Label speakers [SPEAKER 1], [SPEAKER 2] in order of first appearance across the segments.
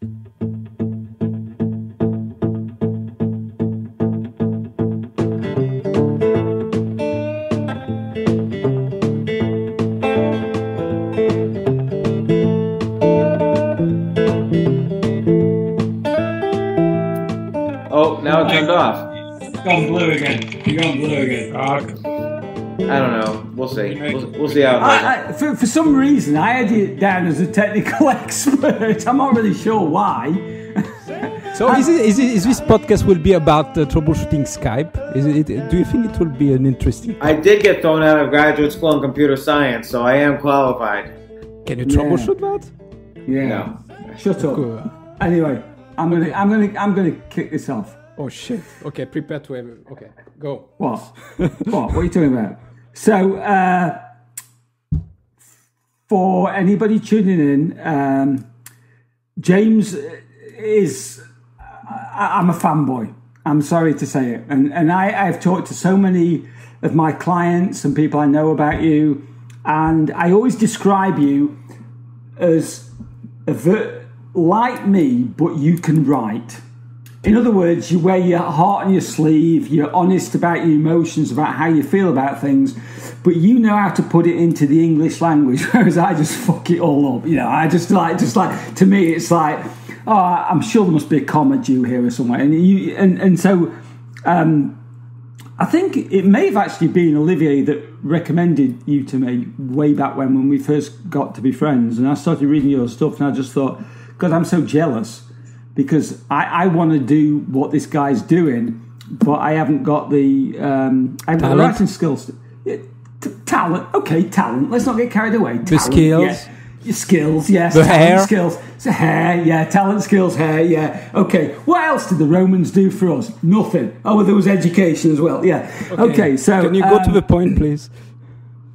[SPEAKER 1] Oh, now it turned off.
[SPEAKER 2] Gone blue again. You're gone blue again.
[SPEAKER 1] I don't know. We'll see. We'll see how it goes.
[SPEAKER 3] For some reason, I had it down as a technical expert. I'm not really sure why.
[SPEAKER 4] So is this podcast will be about troubleshooting Skype? Do you think it will be an interesting?
[SPEAKER 1] I did get thrown out of graduate school in computer science, so I am qualified.
[SPEAKER 4] Can you troubleshoot that?
[SPEAKER 3] Yeah.
[SPEAKER 1] No.
[SPEAKER 3] Shut up. Cool. Anyway, I'm gonna kick this off.
[SPEAKER 4] Oh shit. Okay, prepare to have. Okay, go.
[SPEAKER 3] What? What are you talking about? So, for anybody tuning in, James is. I'm a fanboy. I'm sorry to say it, and I've talked to so many of my clients and people I know about you, and I always describe you as like me, but you can write. In other words, you wear your heart on your sleeve, you're honest about your emotions, about how you feel about things, but you know how to put it into the English language, whereas I just fuck it all up. You know, I just like, to me, it's like, oh, I'm sure there must be a comma due here or somewhere. And so I think it may have actually been Olivier that recommended you to me way back when we first got to be friends. And I started reading your stuff and I just thought, God, I'm so jealous. Because I want to do what this guy's doing, but I haven't got the writing skills. Talent, okay, talent. Let's not get carried away. Talent,
[SPEAKER 4] the skills,
[SPEAKER 3] yeah. Your skills, yes.
[SPEAKER 4] The
[SPEAKER 3] talent,
[SPEAKER 4] hair,
[SPEAKER 3] skills, so hair, yeah. Talent, skills, hair, yeah. Okay. What else did the Romans do for us? Nothing. Oh, well, there was education as well. Yeah. Okay. So
[SPEAKER 4] can you go to the point, please?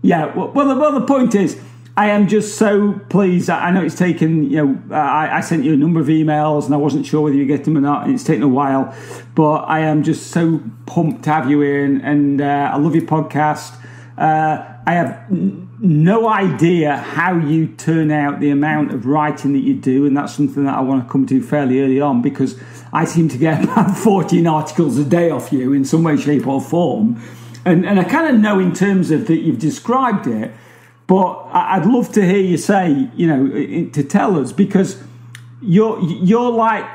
[SPEAKER 3] Yeah. Well, the point is, I am just so pleased. I know it's taken, I sent you a number of emails and I wasn't sure whether you get them or not, and it's taken a while, but I am just so pumped to have you in, and I love your podcast. I have no idea how you turn out the amount of writing that you do, and that's something that I want to come to fairly early on, because I seem to get about 14 articles a day off you in some way, shape or form. And I kind of know in terms of that you've described it, but I'd love to hear you say, to tell us, because you're like,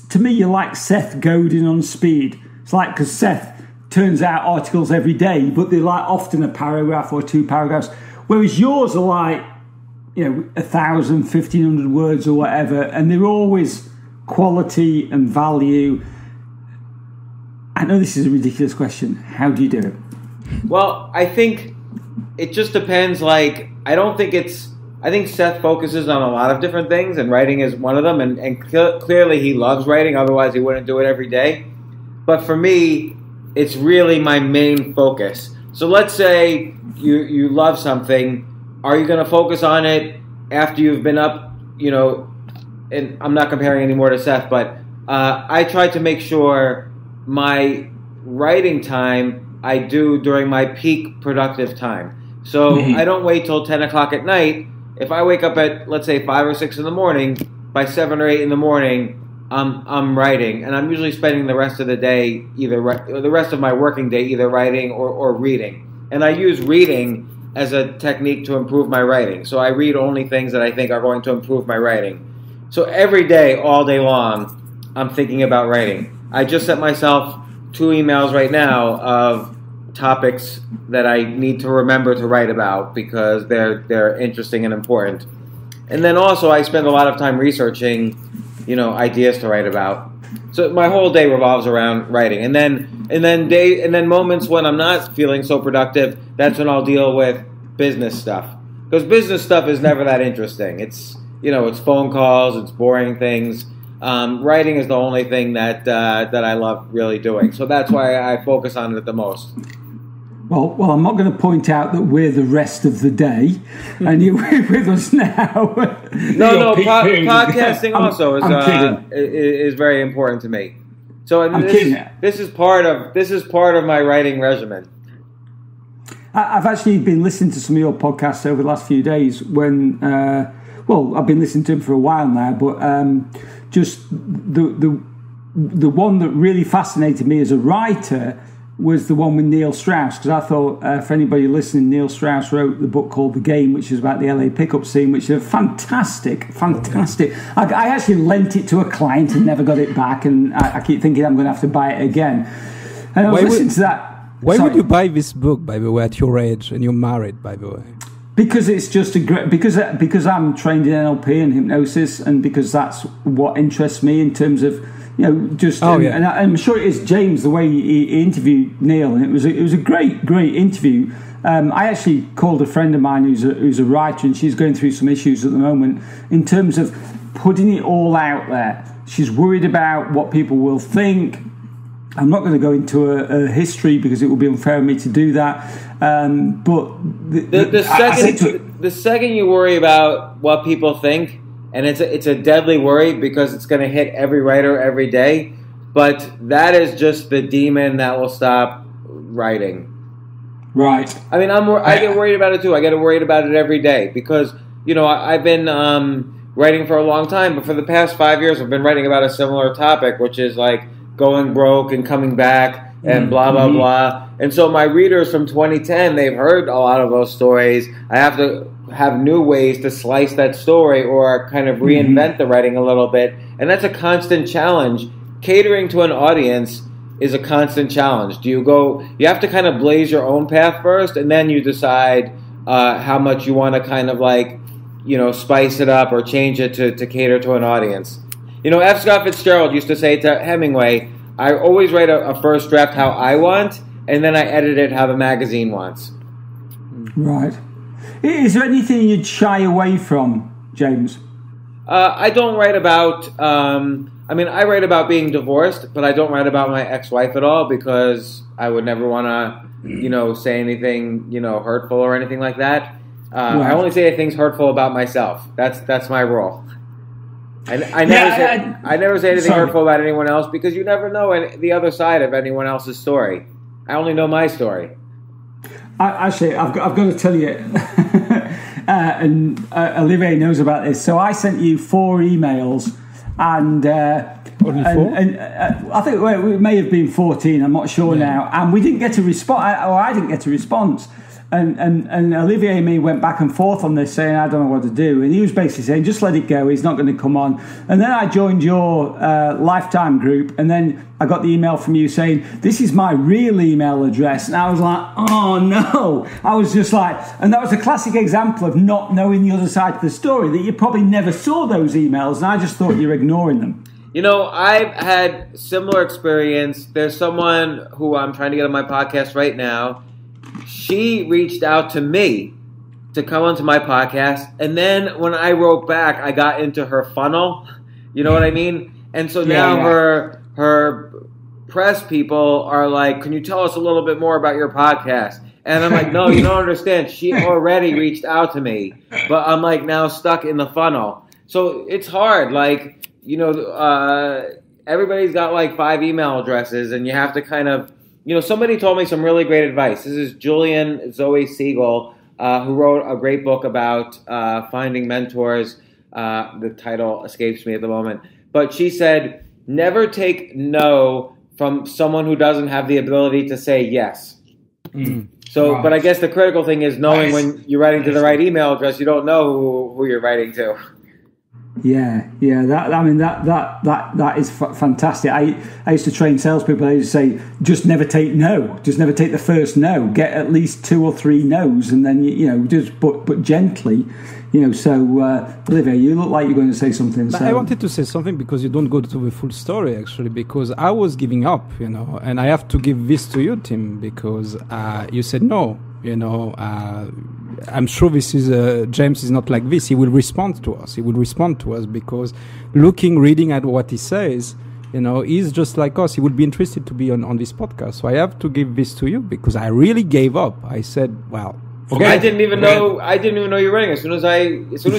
[SPEAKER 3] to me, you're like Seth Godin on speed. It's like, because Seth turns out articles every day, but they're like often a paragraph or two paragraphs, whereas yours are like, 1,000, 1,500 words or whatever, and they're always quality and value. I know this is a ridiculous question. How do you do it?
[SPEAKER 1] Well, I think it just depends. Like, I think Seth focuses on a lot of different things, and writing is one of them. And clearly he loves writing, otherwise he wouldn't do it every day. But for me, it's really my main focus. So let's say you love something. Are you going to focus on it after you've been up, and I'm not comparing anymore to Seth, but I try to make sure my writing time I do during my peak productive time. So I don't wait till 10 o'clock at night. If I wake up at, let's say, 5 or 6 in the morning, by 7 or 8 in the morning, I'm writing. And I'm usually spending the rest of the day, the rest of my working day, either writing or reading. And I use reading as a technique to improve my writing. So I read only things that I think are going to improve my writing. So every day, all day long, I'm thinking about writing. I just sent myself 2 emails right now of topics that I need to remember to write about because they're interesting and important. And then also I spend a lot of time researching, ideas to write about. So my whole day revolves around writing. And then moments when I'm not feeling so productive, that's when I'll deal with business stuff. Because business stuff is never that interesting. It's it's phone calls, it's boring things. Writing is the only thing that I love really doing. So that's why I focus on it the most.
[SPEAKER 3] Well, I'm not going to point out that we're the rest of the day, and you're with us now.
[SPEAKER 1] No, podcasting also is very important to me. So this is part of my writing regimen.
[SPEAKER 3] I've actually been listening to some of your podcasts over the last few days when well, I've been listening to him for a while now, but just the one that really fascinated me as a writer was the one with Neil Strauss, because I thought, for anybody listening, Neil Strauss wrote the book called The Game, which is about the LA pickup scene, which is fantastic. I actually lent it to a client and never got it back, and I keep thinking I'm going to have to buy it again. And I was listening to that.
[SPEAKER 4] Why would you buy this book, by the way, at your age, and you're married, by the way?
[SPEAKER 3] Because it's just a great, because I'm trained in NLP and hypnosis, and because that's what interests me in terms of, and I'm sure it is James, the way he interviewed Neil, and it was a great interview. I actually called a friend of mine who's a writer, and she's going through some issues at the moment in terms of putting it all out there. She's worried about what people will think. I'm not going to go into a history because it would be unfair of me to do that. But
[SPEAKER 1] the second you worry about what people think, and it's a deadly worry because it's going to hit every writer every day, but that is just the demon that will stop writing.
[SPEAKER 3] Right.
[SPEAKER 1] I mean, I get worried about it too. I get worried about it every day because I've been writing for a long time, but for the past 5 years I've been writing about a similar topic, which is like going broke and coming back and blah, blah, blah. And so my readers from 2010, they've heard a lot of those stories. I have to have new ways to slice that story or kind of reinvent the writing a little bit. And that's a constant challenge. Catering to an audience is a constant challenge. You have to kind of blaze your own path first, and then you decide how much you want to kind of like, spice it up or change it to cater to an audience. F. Scott Fitzgerald used to say to Hemingway, I always write a first draft how I want, and then I edit it how the magazine wants.
[SPEAKER 3] Right. Is there anything you'd shy away from, James?
[SPEAKER 1] I don't write about... I write about being divorced, but I don't write about my ex-wife at all because I would never want to, say anything, hurtful or anything like that. Right. I only say things hurtful about myself. That's my rule. I never say anything hurtful about anyone else because you never know the other side of anyone else's story. I only know my story.
[SPEAKER 3] Actually, I've got to tell you, and Olivier knows about this. So I sent you 4 emails, and I think it may have been 14. I'm not sure now. And we didn't get a response, or I didn't get a response. And Olivier and me went back and forth on this, saying, I don't know what to do. And he was basically saying, just let it go. He's not going to come on. And then I joined your Lifetime group. And then I got the email from you saying, this is my real email address. And I was like, oh, no. I was just like, and that was a classic example of not knowing the other side of the story, that you probably never saw those emails. And I just thought you were ignoring them.
[SPEAKER 1] I've had similar experience. There's someone who I'm trying to get on my podcast right now. She reached out to me to come onto my podcast, and then when I wrote back, I got into her funnel. You know what I mean? And so now her press people are like, can you tell us a little bit more about your podcast? And I'm like, no, you don't understand. She already reached out to me, but I'm like now stuck in the funnel. So it's hard. Like, everybody's got like 5 email addresses, and you have to kind of, somebody told me some really great advice. This is Julian Zoe Siegel, who wrote a great book about finding mentors. The title escapes me at the moment. But she said, never take no from someone who doesn't have the ability to say yes. So, but I guess the critical thing is knowing when you're writing to the right email address, you don't know who you're writing to.
[SPEAKER 3] Yeah. That is fantastic. I used to train salespeople. I used to say, just never take no. Just never take the first no. Get at least 2 or 3 no's, and then just but gently. So Olivier, you look like you're going to say something. So.
[SPEAKER 4] I wanted to say something because you don't go to the full story actually, because I was giving up, and I have to give this to you, Tim, because you said no. I'm sure this is James is not like this. He will respond to us. Because reading at what he says, he's just like us. He would be interested to be on this podcast. So I have to give this to you because I really gave up. I said, well,
[SPEAKER 1] I didn't even know you were writing. As soon as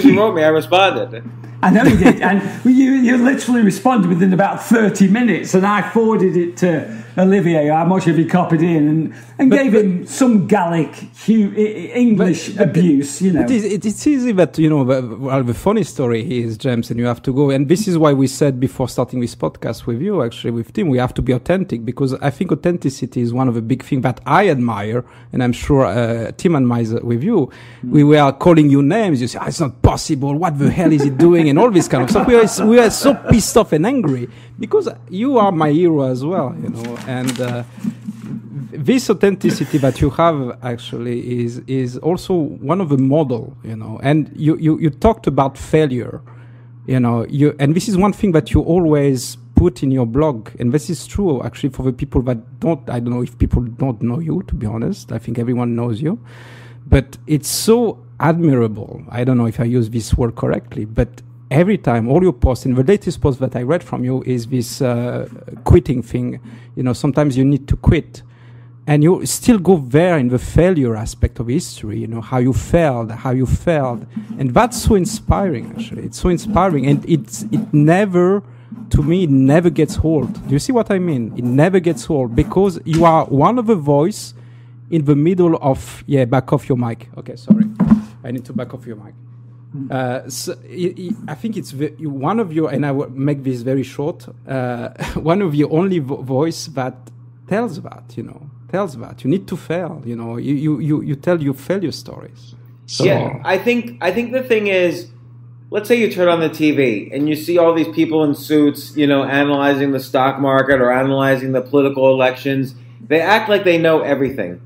[SPEAKER 1] you wrote me, I responded.
[SPEAKER 3] I know you did. And you literally responded within about 30 minutes, and I forwarded it to Olivier. I'm not sure if he copied in and gave him some Gallic English abuse, you know.
[SPEAKER 4] It's easy, but, you know, well, the funny story is, James, and you have to go. And this is why we said before starting this podcast with you, actually, with Tim, we have to be authentic, because I think authenticity is one of the big things that I admire, and I'm sure Tim admires with you. We were calling you names. You say, it's not possible. What the hell is he doing? And all this kind of stuff. We are so pissed off and angry because you are my hero as well, you know. And this authenticity that you have actually is also one of the model, you know. And you talked about failure, you know. And this is one thing that you always put in your blog, and this is true actually for the people that don't. I don't know if people don't know you. To be honest, I think everyone knows you, but it's so admirable. I don't know if I use this word correctly, but every time, all your posts, and the latest post that I read from you is this quitting thing. You know, sometimes you need to quit, and you still go there in the failure aspect of history. You know, how you failed, and that's so inspiring. Actually, it's so inspiring, and it never, to me, it never gets old. Do you see what I mean? It never gets old because you are one of the voice in the middle of back off your mic. Okay, sorry. I need to back off your mic. So I think it's one of your, and I will make this very short, one of your only voice that tells that, you know, you need to fail, you know, you tell your failure stories. So,
[SPEAKER 1] yeah, I think the thing is, let's say you turn on the TV and you see all these people in suits, you know, analyzing the stock market or analyzing the political elections. They act like they know everything.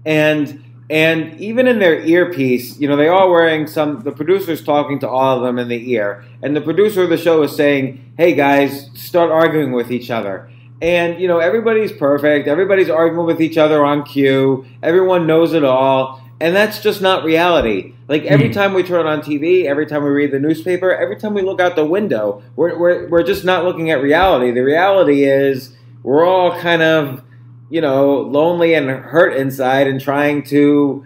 [SPEAKER 1] And even in their earpiece, you know, they all wearing the producer's talking to all of them in the ear. And the producer of the show is saying, hey guys, start arguing with each other. And, you know, everybody's perfect. Everybody's arguing with each other on cue. Everyone knows it all. And that's just not reality. Like every time we turn on TV, every time we read the newspaper, every time we look out the window, we're just not looking at reality. The reality is we're all kind of, you know, lonely and hurt inside and trying to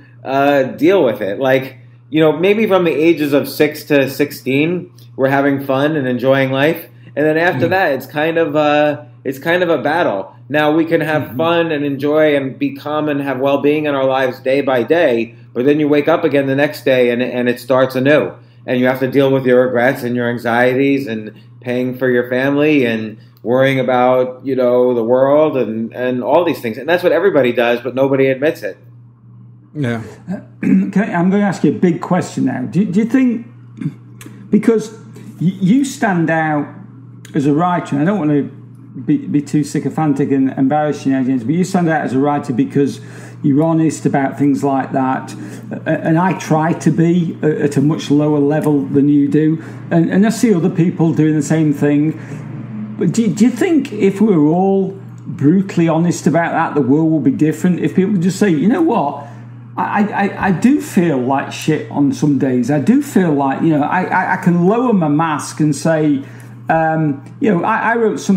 [SPEAKER 1] deal with it. Like, you know, maybe from the ages of 6 to 16, we're having fun and enjoying life. And then after that, it's kind of a battle. Now we can have fun and enjoy and be calm and have well-being in our lives day by day. But then you wake up again the next day and it starts anew. And you have to deal with your regrets and your anxieties and paying for your family and worrying about, you know, the world and all these things. And that's what everybody does, but nobody admits it.
[SPEAKER 3] Yeah. Okay, I'm going to ask you a big question now. Do you think, because you stand out as a writer, and I don't want to be too sycophantic and embarrass you, James, but you stand out as a writer because you're honest about things like that, and I try to be at a much lower level than you do, and I see other people doing the same thing. But do you think if we were all brutally honest about that, the world would be different? If people could just say, you know what, I do feel like shit on some days. I do feel like, you know, I can lower my mask and say, you know, I wrote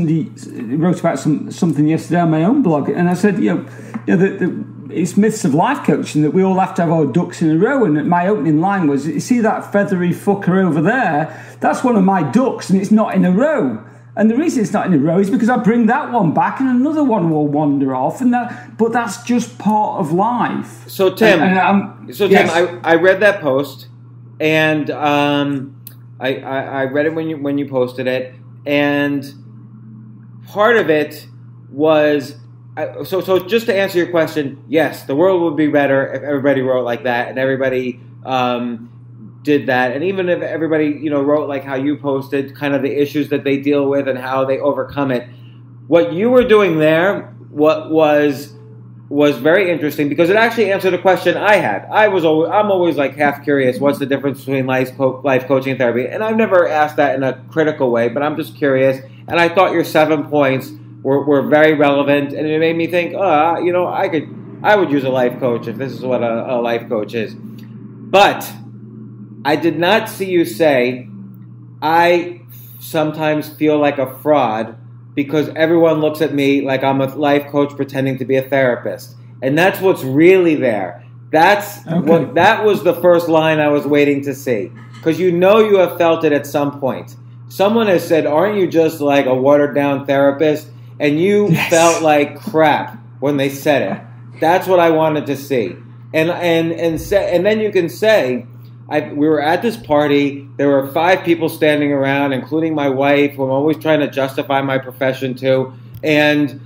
[SPEAKER 3] about something yesterday on my own blog, and I said, you know, it's myths of life coaching that we all have to have our ducks in a row. And my opening line was, you see that feathery fucker over there? That's one of my ducks, and it's not in a row. And the reason it's not in a row is because I bring that one back and another one will wander off, but that's just part of life.
[SPEAKER 1] So Tim,
[SPEAKER 3] yes.
[SPEAKER 1] I read that post, and I read it when you posted it, and part of it was so just to answer your question, yes, the world would be better if everybody wrote like that and everybody did that, and even if everybody, you know, wrote like how you posted, kind of the issues that they deal with and how they overcome it. What you were doing there, what was very interesting because it actually answered a question I had. I'm always like half curious, what's the difference between life coaching and therapy? And I've never asked that in a critical way, but I'm just curious. And I thought your 7 points were very relevant, and it made me think, you know, I would use a life coach if this is what a life coach is. But I did not see you say, I sometimes feel like a fraud because everyone looks at me like I'm a life coach pretending to be a therapist. And that's what's really there. That was the first line I was waiting to see. because you know you have felt it at some point. Someone has said, aren't you just like a watered-down therapist? And you felt like crap when they said it. That's what I wanted to see. And then you can say, we were at this party. There were 5 people standing around, including my wife, who I'm always trying to justify my profession to. And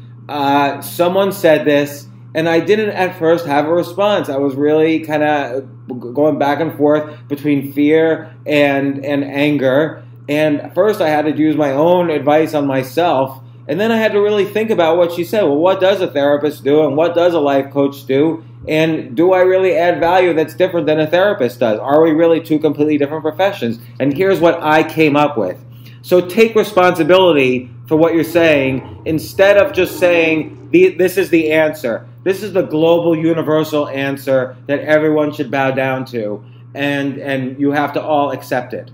[SPEAKER 1] someone said this, and I didn't at first have a response. I was really kind of going back and forth between fear and anger. And first I had to use my own advice on myself. And then I had to really think about what she said. Well, what does a therapist do, and what does a life coach do? And do I really add value that's different than a therapist does? Are we really 2 completely different professions? And here's what I came up with. So take responsibility for what you're saying instead of just saying, this is the answer. This is the global universal answer that everyone should bow down to, and you have to all accept it.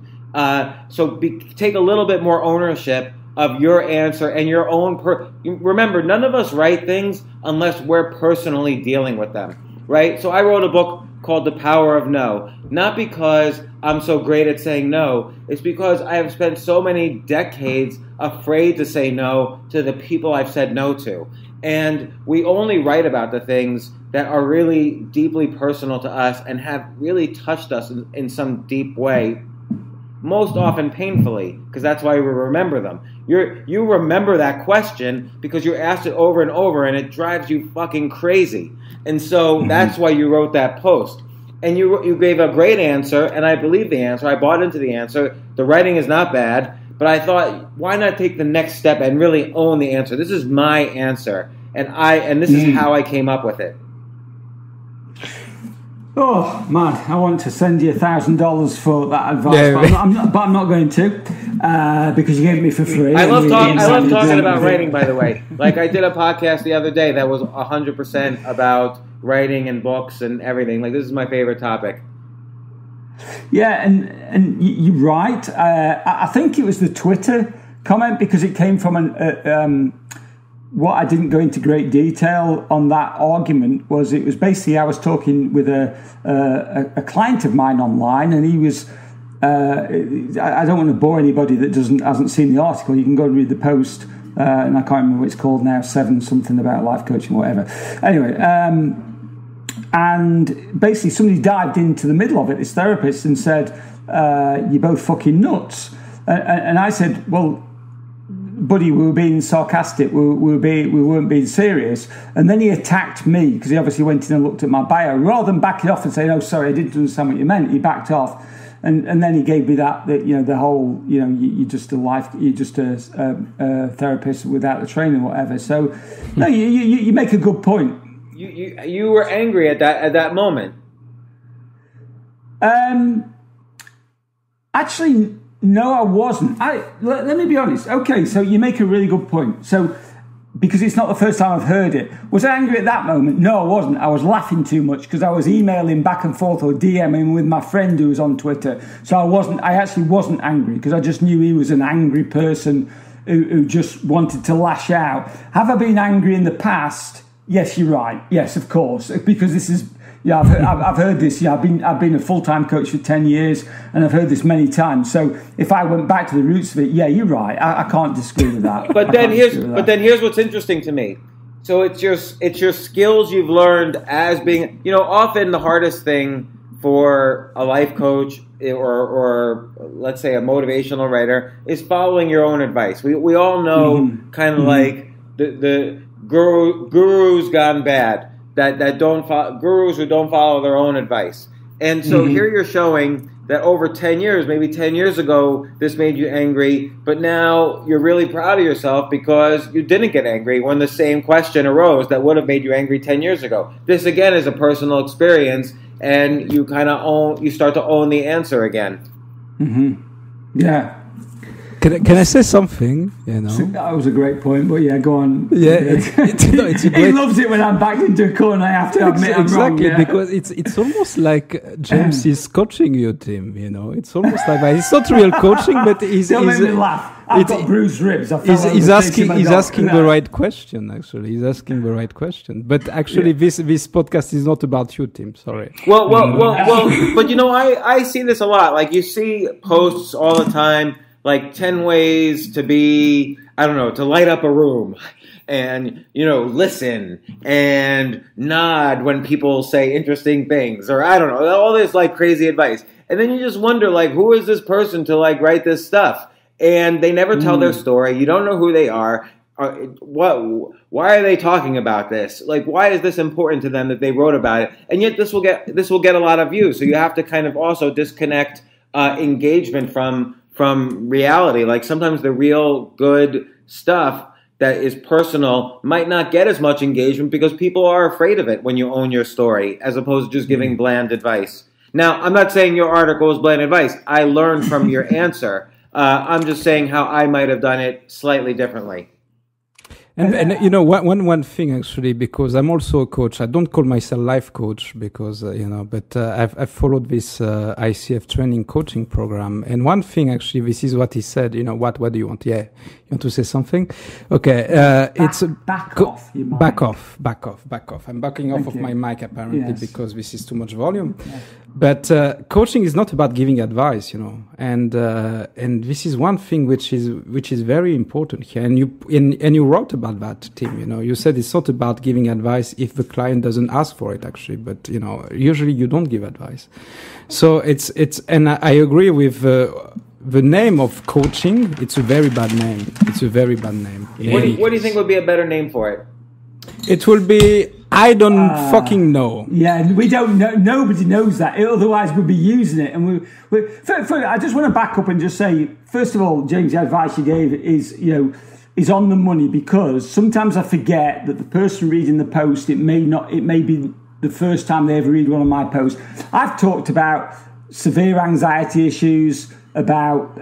[SPEAKER 1] Take a little bit more ownership of your answer and your own. Remember, none of us write things unless we're personally dealing with them, right? So I wrote a book called The Power of No, not because I'm so great at saying no. It's because I have spent so many decades afraid to say no to the people I've said no to. And we only write about the things that are really deeply personal to us and have really touched us in some deep way, most often painfully, because that's why we remember them. You remember that question because you asked it over and over, and it drives you fucking crazy. And so that's why you wrote that post. And you gave a great answer, and I believe the answer. I bought into the answer. The writing is not bad, but I thought, why not take the next step and really own the answer? This is my answer, and this is how I came up with it.
[SPEAKER 3] Oh man, I want to send you $1,000 for that advice, but I'm not going to because you gave it me for free.
[SPEAKER 1] I love talking about writing, by the way. Like I did a podcast the other day that was 100% about writing and books and everything. Like this is my favorite topic.
[SPEAKER 3] Yeah, and you're right. I think it was the Twitter comment because it came from what I didn't go into great detail on that argument was it was basically I was talking with a client of mine online, and he was I don't want to bore anybody that hasn't seen the article. You can go and read the post, and I can't remember what it's called now, 7 something about life coaching, whatever. Anyway, and basically somebody dived into the middle of it, this therapist, and said, "You're both fucking nuts," and I said, "Well, buddy, we were being sarcastic. We weren't being serious." And then he attacked me because he obviously went in and looked at my bio. Rather than backing off and saying, "Oh, sorry, I didn't understand what you meant," he backed off, and then he gave me that the whole you're just a therapist without the training or whatever. So no, you make a good point.
[SPEAKER 1] You were angry at that moment.
[SPEAKER 3] Actually. No, I wasn't. Let me be honest. Okay, so you make a really good point. So, because it's not the first time I've heard it. Was I angry at that moment? No, I wasn't. I was laughing too much because I was emailing back and forth or DMing with my friend who was on Twitter. So I actually wasn't angry because I just knew he was an angry person who just wanted to lash out. Have I been angry in the past? Yes, you're right. Yes, of course. Because this is... Yeah, I've heard this. Yeah, I've been a full-time coach for 10 years, and I've heard this many times. So if I went back to the roots of it, yeah, you're right. I can't disagree with that.
[SPEAKER 1] But then here's what's interesting to me. So it's your skills you've learned as being. Often the hardest thing for a life coach or let's say a motivational writer is following your own advice. We all know kind of like the guru's gone bad. That don't follow, gurus who don't follow their own advice. And so here you're showing that over 10 years, maybe 10 years ago, this made you angry, but now you're really proud of yourself because you didn't get angry when the same question arose that would have made you angry 10 years ago. This again is a personal experience, and you start to own the answer again.
[SPEAKER 3] Yeah.
[SPEAKER 4] Can I say something? You know,
[SPEAKER 3] that was a great point. But yeah, go on.
[SPEAKER 4] Yeah, it's a great.
[SPEAKER 3] He loves it when I'm backed into a corner. I have to admit I'm wrong.
[SPEAKER 4] Exactly,
[SPEAKER 3] Yeah.
[SPEAKER 4] because it's almost like James is coaching you, Tim. You know, it's almost like that. It's not real coaching, but
[SPEAKER 3] Don't make me laugh. I've got bruised ribs. He's
[SPEAKER 4] asking the right question. Actually, he's asking the right question. But actually, this podcast is not about you, Tim. Sorry.
[SPEAKER 1] Well. But you know, I see this a lot. Like you see posts all the time, like 10 ways to be, I don't know, to light up a room. And, you know, listen and nod when people say interesting things, or I don't know, all this like crazy advice. And then you just wonder, like, who is this person to like write this stuff? And they never tell their story. You don't know who they are. Why are they talking about this? Like, why is this important to them that they wrote about it? And yet this will get a lot of views. So you have to kind of also disconnect engagement from reality. Like sometimes the real good stuff that is personal might not get as much engagement because people are afraid of it when you own your story, as opposed to just giving bland advice. Now, I'm not saying your article is bland advice. I learned from your answer. I'm just saying how I might have done it slightly differently.
[SPEAKER 4] And you know, one thing actually, because I'm also a coach. I don't call myself life coach because but I've followed this ICF training coaching program. And one thing actually, this is what he said. You know, what do you want? Yeah, you want to say something? Okay,
[SPEAKER 3] back off.
[SPEAKER 4] Back off. I'm backing off of my mic apparently because this is too much volume. Yeah. But coaching is not about giving advice, you know, and this is one thing which is very important here. And you wrote about that, Tim. You know, you said it's not about giving advice if the client doesn't ask for it, actually. But you know, usually you don't give advice. So it's and I agree with the name of coaching. It's a very bad name. It's a very bad name.
[SPEAKER 1] What do you think would be a better name for it?
[SPEAKER 4] It will be. I don't fucking know.
[SPEAKER 3] Yeah, we don't know. Nobody knows that. Otherwise, we'd be using it. And I just want to back up and just say, first of all, James, the advice you gave is on the money, because sometimes I forget that the person reading the post, it may be the first time they ever read one of my posts. I've talked about severe anxiety issues, about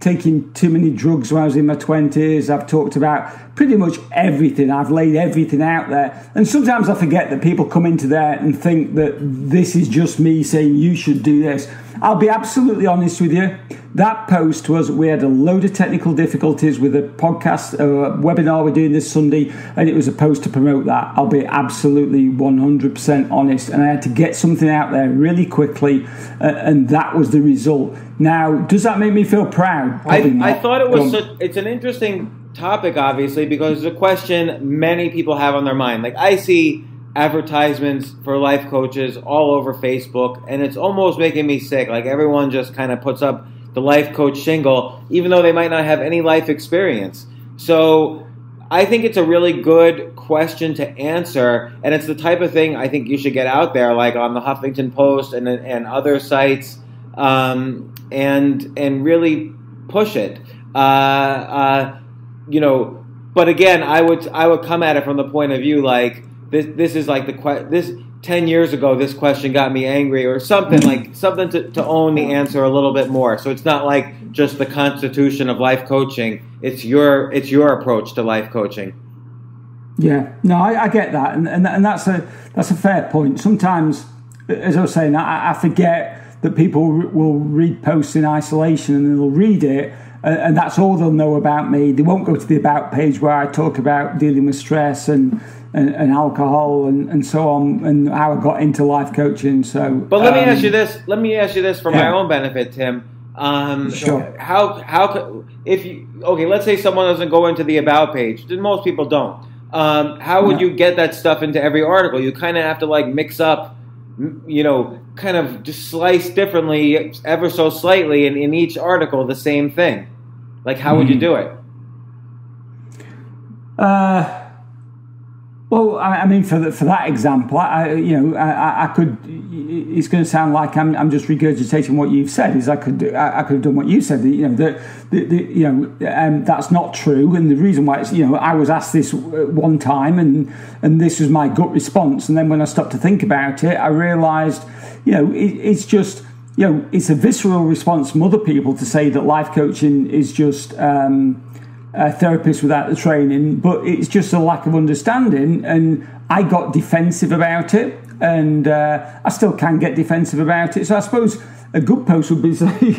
[SPEAKER 3] taking too many drugs when I was in my 20s. I've talked about pretty much everything. I've laid everything out there. And sometimes I forget that people come into there and think that this is just me saying you should do this. I'll be absolutely honest with you. That post we had a load of technical difficulties with a podcast, a webinar we're doing this Sunday, and it was a post to promote that. I'll be absolutely 100% honest. And I had to get something out there really quickly, and that was the result. Now, does that make me feel proud?
[SPEAKER 1] I thought it was it's an interesting topic, obviously, because it's a question many people have on their mind. Like, I see advertisements for life coaches all over Facebook, and it's almost making me sick. Like, everyone just kind of puts up the life coach shingle, even though they might not have any life experience. So I think it's a really good question to answer, and it's the type of thing I think you should get out there, like on the Huffington Post and other sites, and really push it. But again, I would come at it from the point of view like this is like this 10 years ago, this question got me angry, or something to own the answer a little bit more. So it's not like just the constitution of life coaching. It's your approach to life coaching.
[SPEAKER 3] Yeah, no, I get that, and that's a fair point. Sometimes, as I was saying, I forget that people will read posts in isolation and they'll read it, and that's all they'll know about me. They won't go to the about page where I talk about dealing with stress and alcohol and so on, and how I got into life coaching. So,
[SPEAKER 1] but let me ask you this. Let me ask you this for my own benefit, Tim.
[SPEAKER 3] Sure.
[SPEAKER 1] How let's say someone doesn't go into the about page. Most people don't. How would you get that stuff into every article? You kind of have to like mix up, kind of just slice differently, ever so slightly in each article, the same thing. Like, how would you do it?
[SPEAKER 3] Well, I mean, for that example, I could. It's going to sound like I'm just regurgitating what you've said. I could have done what you said. That's not true. And the reason why I was asked this one time, and this was my gut response. And then when I stopped to think about it, I realised, it's just it's a visceral response from other people to say that life coaching is just a therapist without the training, but it's just a lack of understanding. And I got defensive about it, and I still can get defensive about it. So I suppose a good post would be say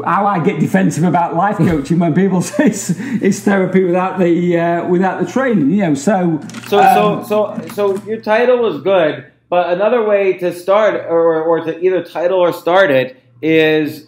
[SPEAKER 3] how I get defensive about life coaching when people say it's therapy without the training. So
[SPEAKER 1] your title was good, but another way to start or to either title or start it is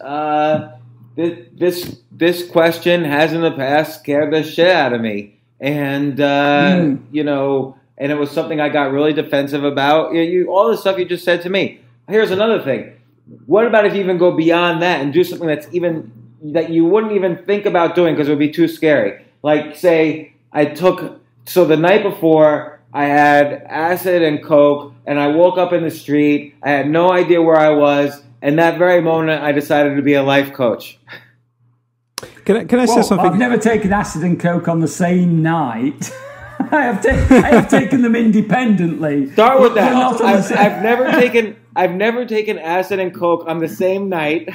[SPEAKER 1] this question has in the past scared the shit out of me, and and it was something I got really defensive about. All the stuff you just said to me. Here's another thing. What about if you even go beyond that and do something that you wouldn't even think about doing because it would be too scary? Like, say, the night before I had acid and coke, and I woke up in the street. I had no idea where I was, and that very moment I decided to be a life coach.
[SPEAKER 4] Can I say something?
[SPEAKER 3] I've never taken acid and coke on the same night. I have taken them independently.
[SPEAKER 1] Start with that. I've never taken acid and coke on the same night,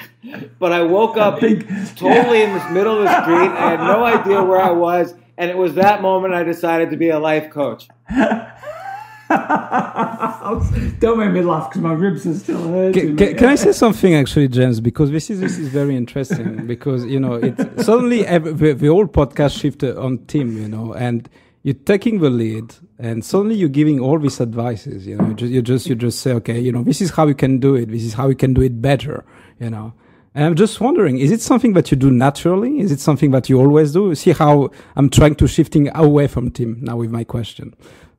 [SPEAKER 1] but I woke up totally in the middle of the street. I had no idea where I was, and it was that moment I decided to be a life coach.
[SPEAKER 3] Don't make me laugh because my ribs are still hurting.
[SPEAKER 4] Can I say something actually, James? Because this is very interesting. Because it suddenly the whole podcast shifted on Tim, and you're taking the lead, and suddenly you're giving all these advices. You just say, okay, this is how you can do it. This is how you can do it better. And I'm just wondering, is it something that you do naturally? Is it something that you always do? See how I'm trying to shifting away from Tim now with my question.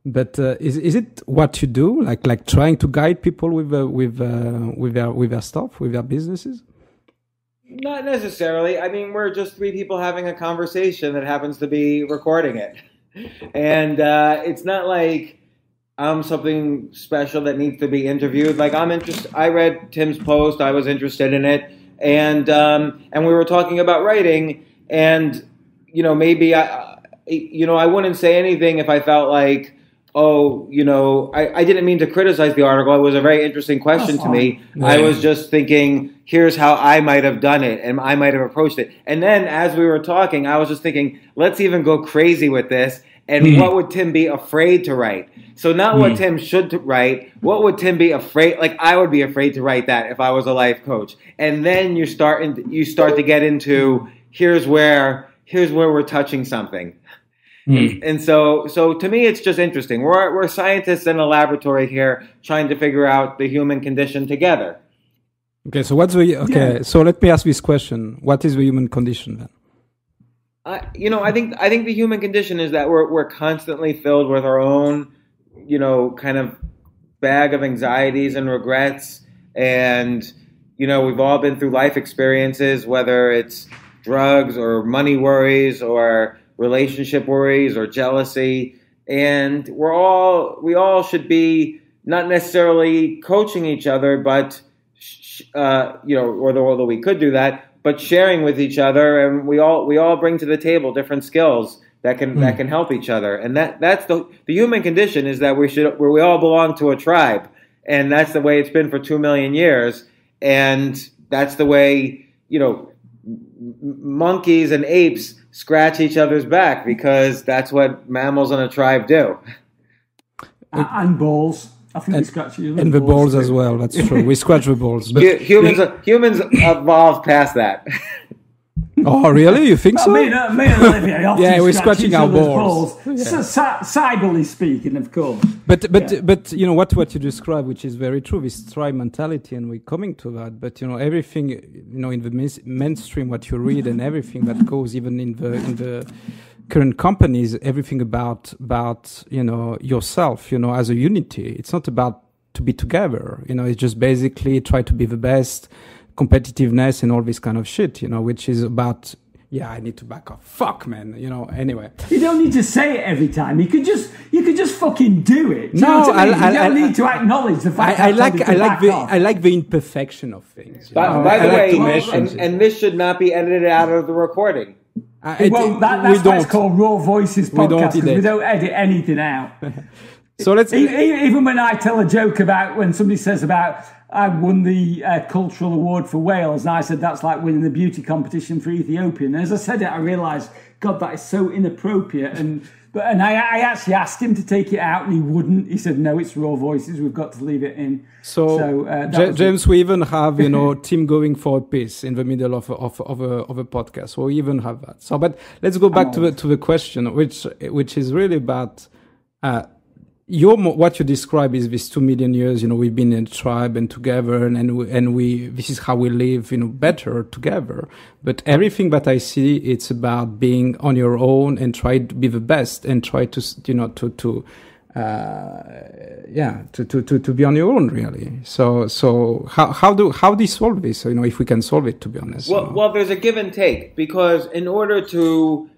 [SPEAKER 4] But is it what you do, like trying to guide people with their stuff, with their businesses?
[SPEAKER 1] Not necessarily. I mean, we're just three people having a conversation that happens to be recording it, and it's not like I'm something special that needs to be interviewed. Like I'm interested. I read Tim's post. I was interested in it, and we were talking about writing, and maybe I wouldn't say anything if I felt like, I didn't mean to criticize the article. It was a very interesting question to me. Yeah. I was just thinking, here's how I might have done it and I might have approached it. And then as we were talking, I was just thinking, let's even go crazy with this. And what would Tim be afraid to write? So not what Tim should write. What would Tim be afraid? Like I would be afraid to write that if I was a life coach. And then you start to get into here's where we're touching something. And so to me, it's just interesting. We're scientists in a laboratory here trying to figure out the human condition together.
[SPEAKER 4] Okay, so so let me ask this question. What is the human condition then?
[SPEAKER 1] I think the human condition is that we're constantly filled with our own, kind of bag of anxieties and regrets. And, we've all been through life experiences, whether it's drugs or money worries or relationship worries or jealousy, and we all should be not necessarily coaching each other, but although we could do that, but sharing with each other, and we all bring to the table different skills that can help each other, and that's the human condition is that we all belong to a tribe, and that's the way it's been for 2 million years, and that's the way monkeys and apes scratch each other's back because that's what mammals in a tribe do.
[SPEAKER 3] And balls. I think we scratch you.
[SPEAKER 4] And the balls as well. That's true. We scratch the balls.
[SPEAKER 1] But humans evolved past that.
[SPEAKER 4] Oh, really? You think so?
[SPEAKER 3] Me and Olivier often
[SPEAKER 4] yeah, we're
[SPEAKER 3] scratch
[SPEAKER 4] scratching our balls.
[SPEAKER 3] Yeah. Cybally speaking, of course.
[SPEAKER 4] But what you describe, which is very true, this tribe mentality, and we're coming to that. But everything, in the mainstream, what you read and everything that goes, even in the current companies, everything about yourself, as a unity. It's not about to be together. It's just basically try to be the best. Competitiveness and all this kind of shit, which is about, I need to back off. Fuck, man, anyway.
[SPEAKER 3] You don't need to say it every time. You could just fucking do it. You don't need to acknowledge the fact
[SPEAKER 4] I like the imperfection of things.
[SPEAKER 1] By the way, and this should not be edited out of the recording.
[SPEAKER 3] That's why it's called Raw Voices Podcast, because we don't edit anything out.
[SPEAKER 4] So let's
[SPEAKER 3] even when I tell a joke about when somebody says about I won the cultural award for Wales, and I said that's like winning the beauty competition for Ethiopia. And as I said it, I realised, God, that is so inappropriate. And I actually asked him to take it out, and he wouldn't. He said, "No, it's raw voices. We've got to leave it in."
[SPEAKER 4] So James, we even have team going for a piece in the middle of a podcast. So we even have that. So, but let's go back to the question, which is really about. What you describe is these 2 million years, we've been in a tribe and together, and we this is how we live, better together. But everything that I see, it's about being on your own and try to be the best and try to be on your own, really. So how do you solve this? If we can solve it, to be honest.
[SPEAKER 1] Well, there's a give and take, because in order to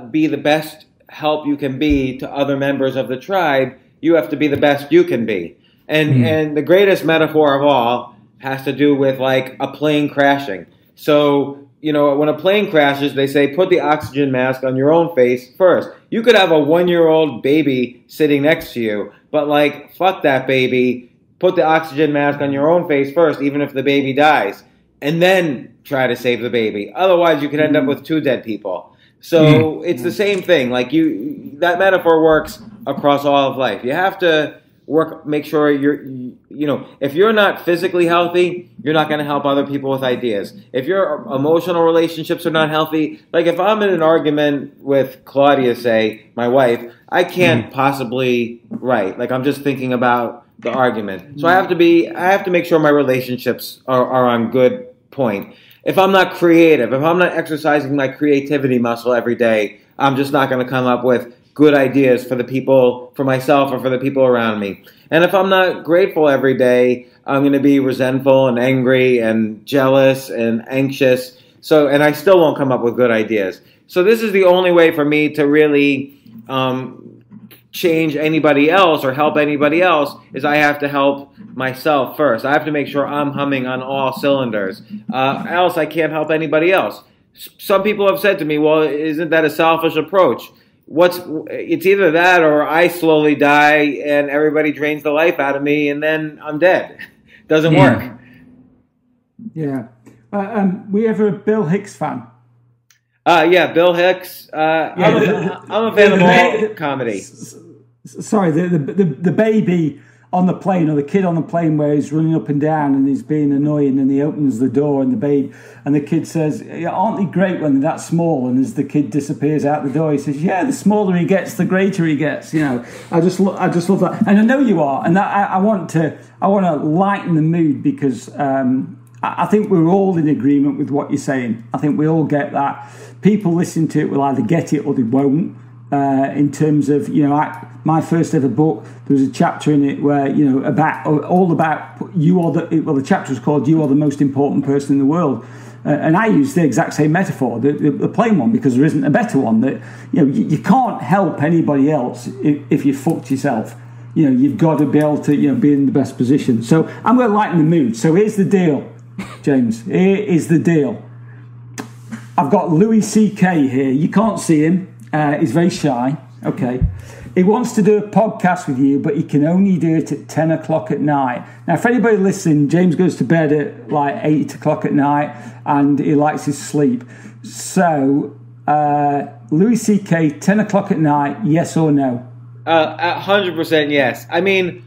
[SPEAKER 1] be the best help you can be to other members of the tribe, you have to be the best you can be. And the greatest metaphor of all has to do with like a plane crashing. So, when a plane crashes, they say put the oxygen mask on your own face first. You could have a 1-year-old baby sitting next to you, but like, fuck that baby. Put the oxygen mask on your own face first, even if the baby dies, and then try to save the baby. Otherwise, you could end up with 2 dead people. So it's the same thing. Like that metaphor works across all of life. You have to make sure if you're not physically healthy, you're not going to help other people with ideas. If your emotional relationships are not healthy, like if I'm in an argument with Claudia, say, my wife, I can't possibly write. Like I'm just thinking about the argument. So I have to make sure my relationships are on good point. If I'm not creative, if I'm not exercising my creativity muscle every day, I'm just not going to come up with good ideas for myself or for the people around me. And if I'm not grateful every day, I'm going to be resentful and angry and jealous and anxious. And I still won't come up with good ideas. So this is the only way for me to really change anybody else or help anybody else, is I have to help myself first. I have to make sure I'm humming on all cylinders. Else I can't help anybody else. Some people have said to me, well, isn't that a selfish approach? It's either that or I slowly die and everybody drains the life out of me and then I'm dead. Doesn't work.
[SPEAKER 3] Yeah. We ever a Bill Hicks fan?
[SPEAKER 1] Bill Hicks. I'm a fan of all comedy.
[SPEAKER 3] Sorry, the baby on the plane, or the kid on the plane, where he's running up and down and he's being annoying, and he opens the door and the kid says, "Aren't they great when they're that small?" And as the kid disappears out the door, he says, "Yeah, the smaller he gets, the greater he gets." I just love that, and I know you are, and I want to lighten the mood, because I think we're all in agreement with what you're saying. I think we all get that. People listening to it will either get it or they won't. In terms of, my first ever book, there was a chapter in it where, about the chapter was called "You Are the Most Important Person in the World." And I used the exact same metaphor, the plain one, because there isn't a better one. That, you can't help anybody else if you fucked yourself. You've got to be able to, be in the best position. So I'm going to lighten the mood. So here's the deal, James. Here is the deal. I've got Louis C.K. here. You can't see him. He's very shy. Okay. He wants to do a podcast with you, but he can only do it at 10 o'clock at night. Now, for anybody listening, James goes to bed at like 8 o'clock at night and he likes his sleep. So, Louis C.K., 10 o'clock at night, yes or no?
[SPEAKER 1] 100% yes. I mean,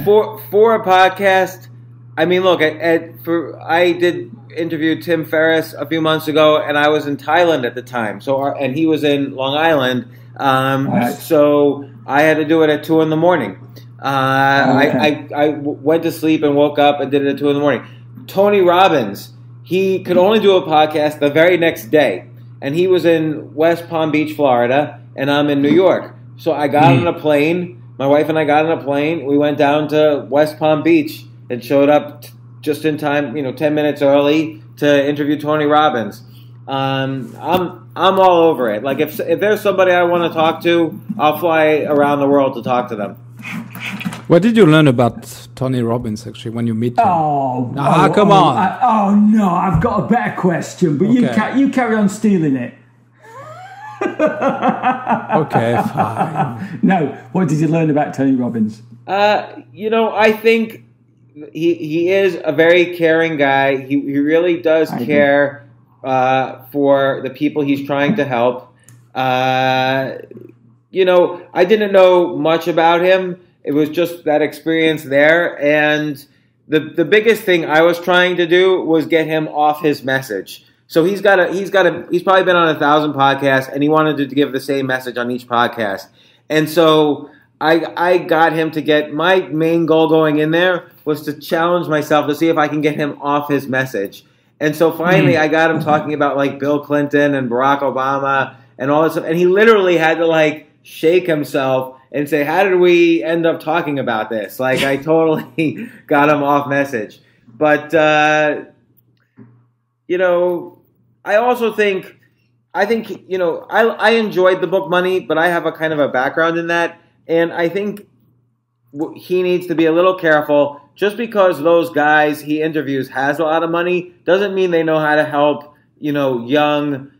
[SPEAKER 1] for a podcast, I mean, look, I did interview Tim Ferriss a few months ago, and I was in Thailand at the time. And he was in Long Island. Right. So I had to do it at 2 a.m. I went to sleep and woke up and did it at 2 a.m. Tony Robbins, he could only do a podcast the very next day, and he was in West Palm Beach, Florida, and I'm in New York. So I got on a plane. My wife and I got on a plane. We went down to West Palm Beach and showed up just in time, 10 minutes early to interview Tony Robbins. I'm all over it. Like if there's somebody I want to talk to, I'll fly around the world to talk to them.
[SPEAKER 4] What did you learn about Tony Robbins actually when you meet him?
[SPEAKER 3] Come on! No, I've got a better question, but okay. you carry on stealing it.
[SPEAKER 4] Okay, fine.
[SPEAKER 3] No, what did you learn about Tony Robbins?
[SPEAKER 1] I think he is a very caring guy. He really does care for the people he's trying to help. You know, I didn't know much about him. It was just that experience there, and the biggest thing I was trying to do was get him off his message. So he's probably been on 1,000 podcasts, and he wanted to give the same message on each podcast. And so I got him to get, my main goal going in there was to challenge myself to see if I can get him off his message. And so finally I got him talking about like Bill Clinton and Barack Obama and all this stuff. And he literally had to like shake himself and say, how did we end up talking about this? Like, I totally got him off message. But, you know, I also think, you know, I enjoyed the book Money, but I have a kind of a background in that. And I think he needs to be a little careful. Just because those guys he interviews has a lot of money doesn't mean they know how to help, you know, young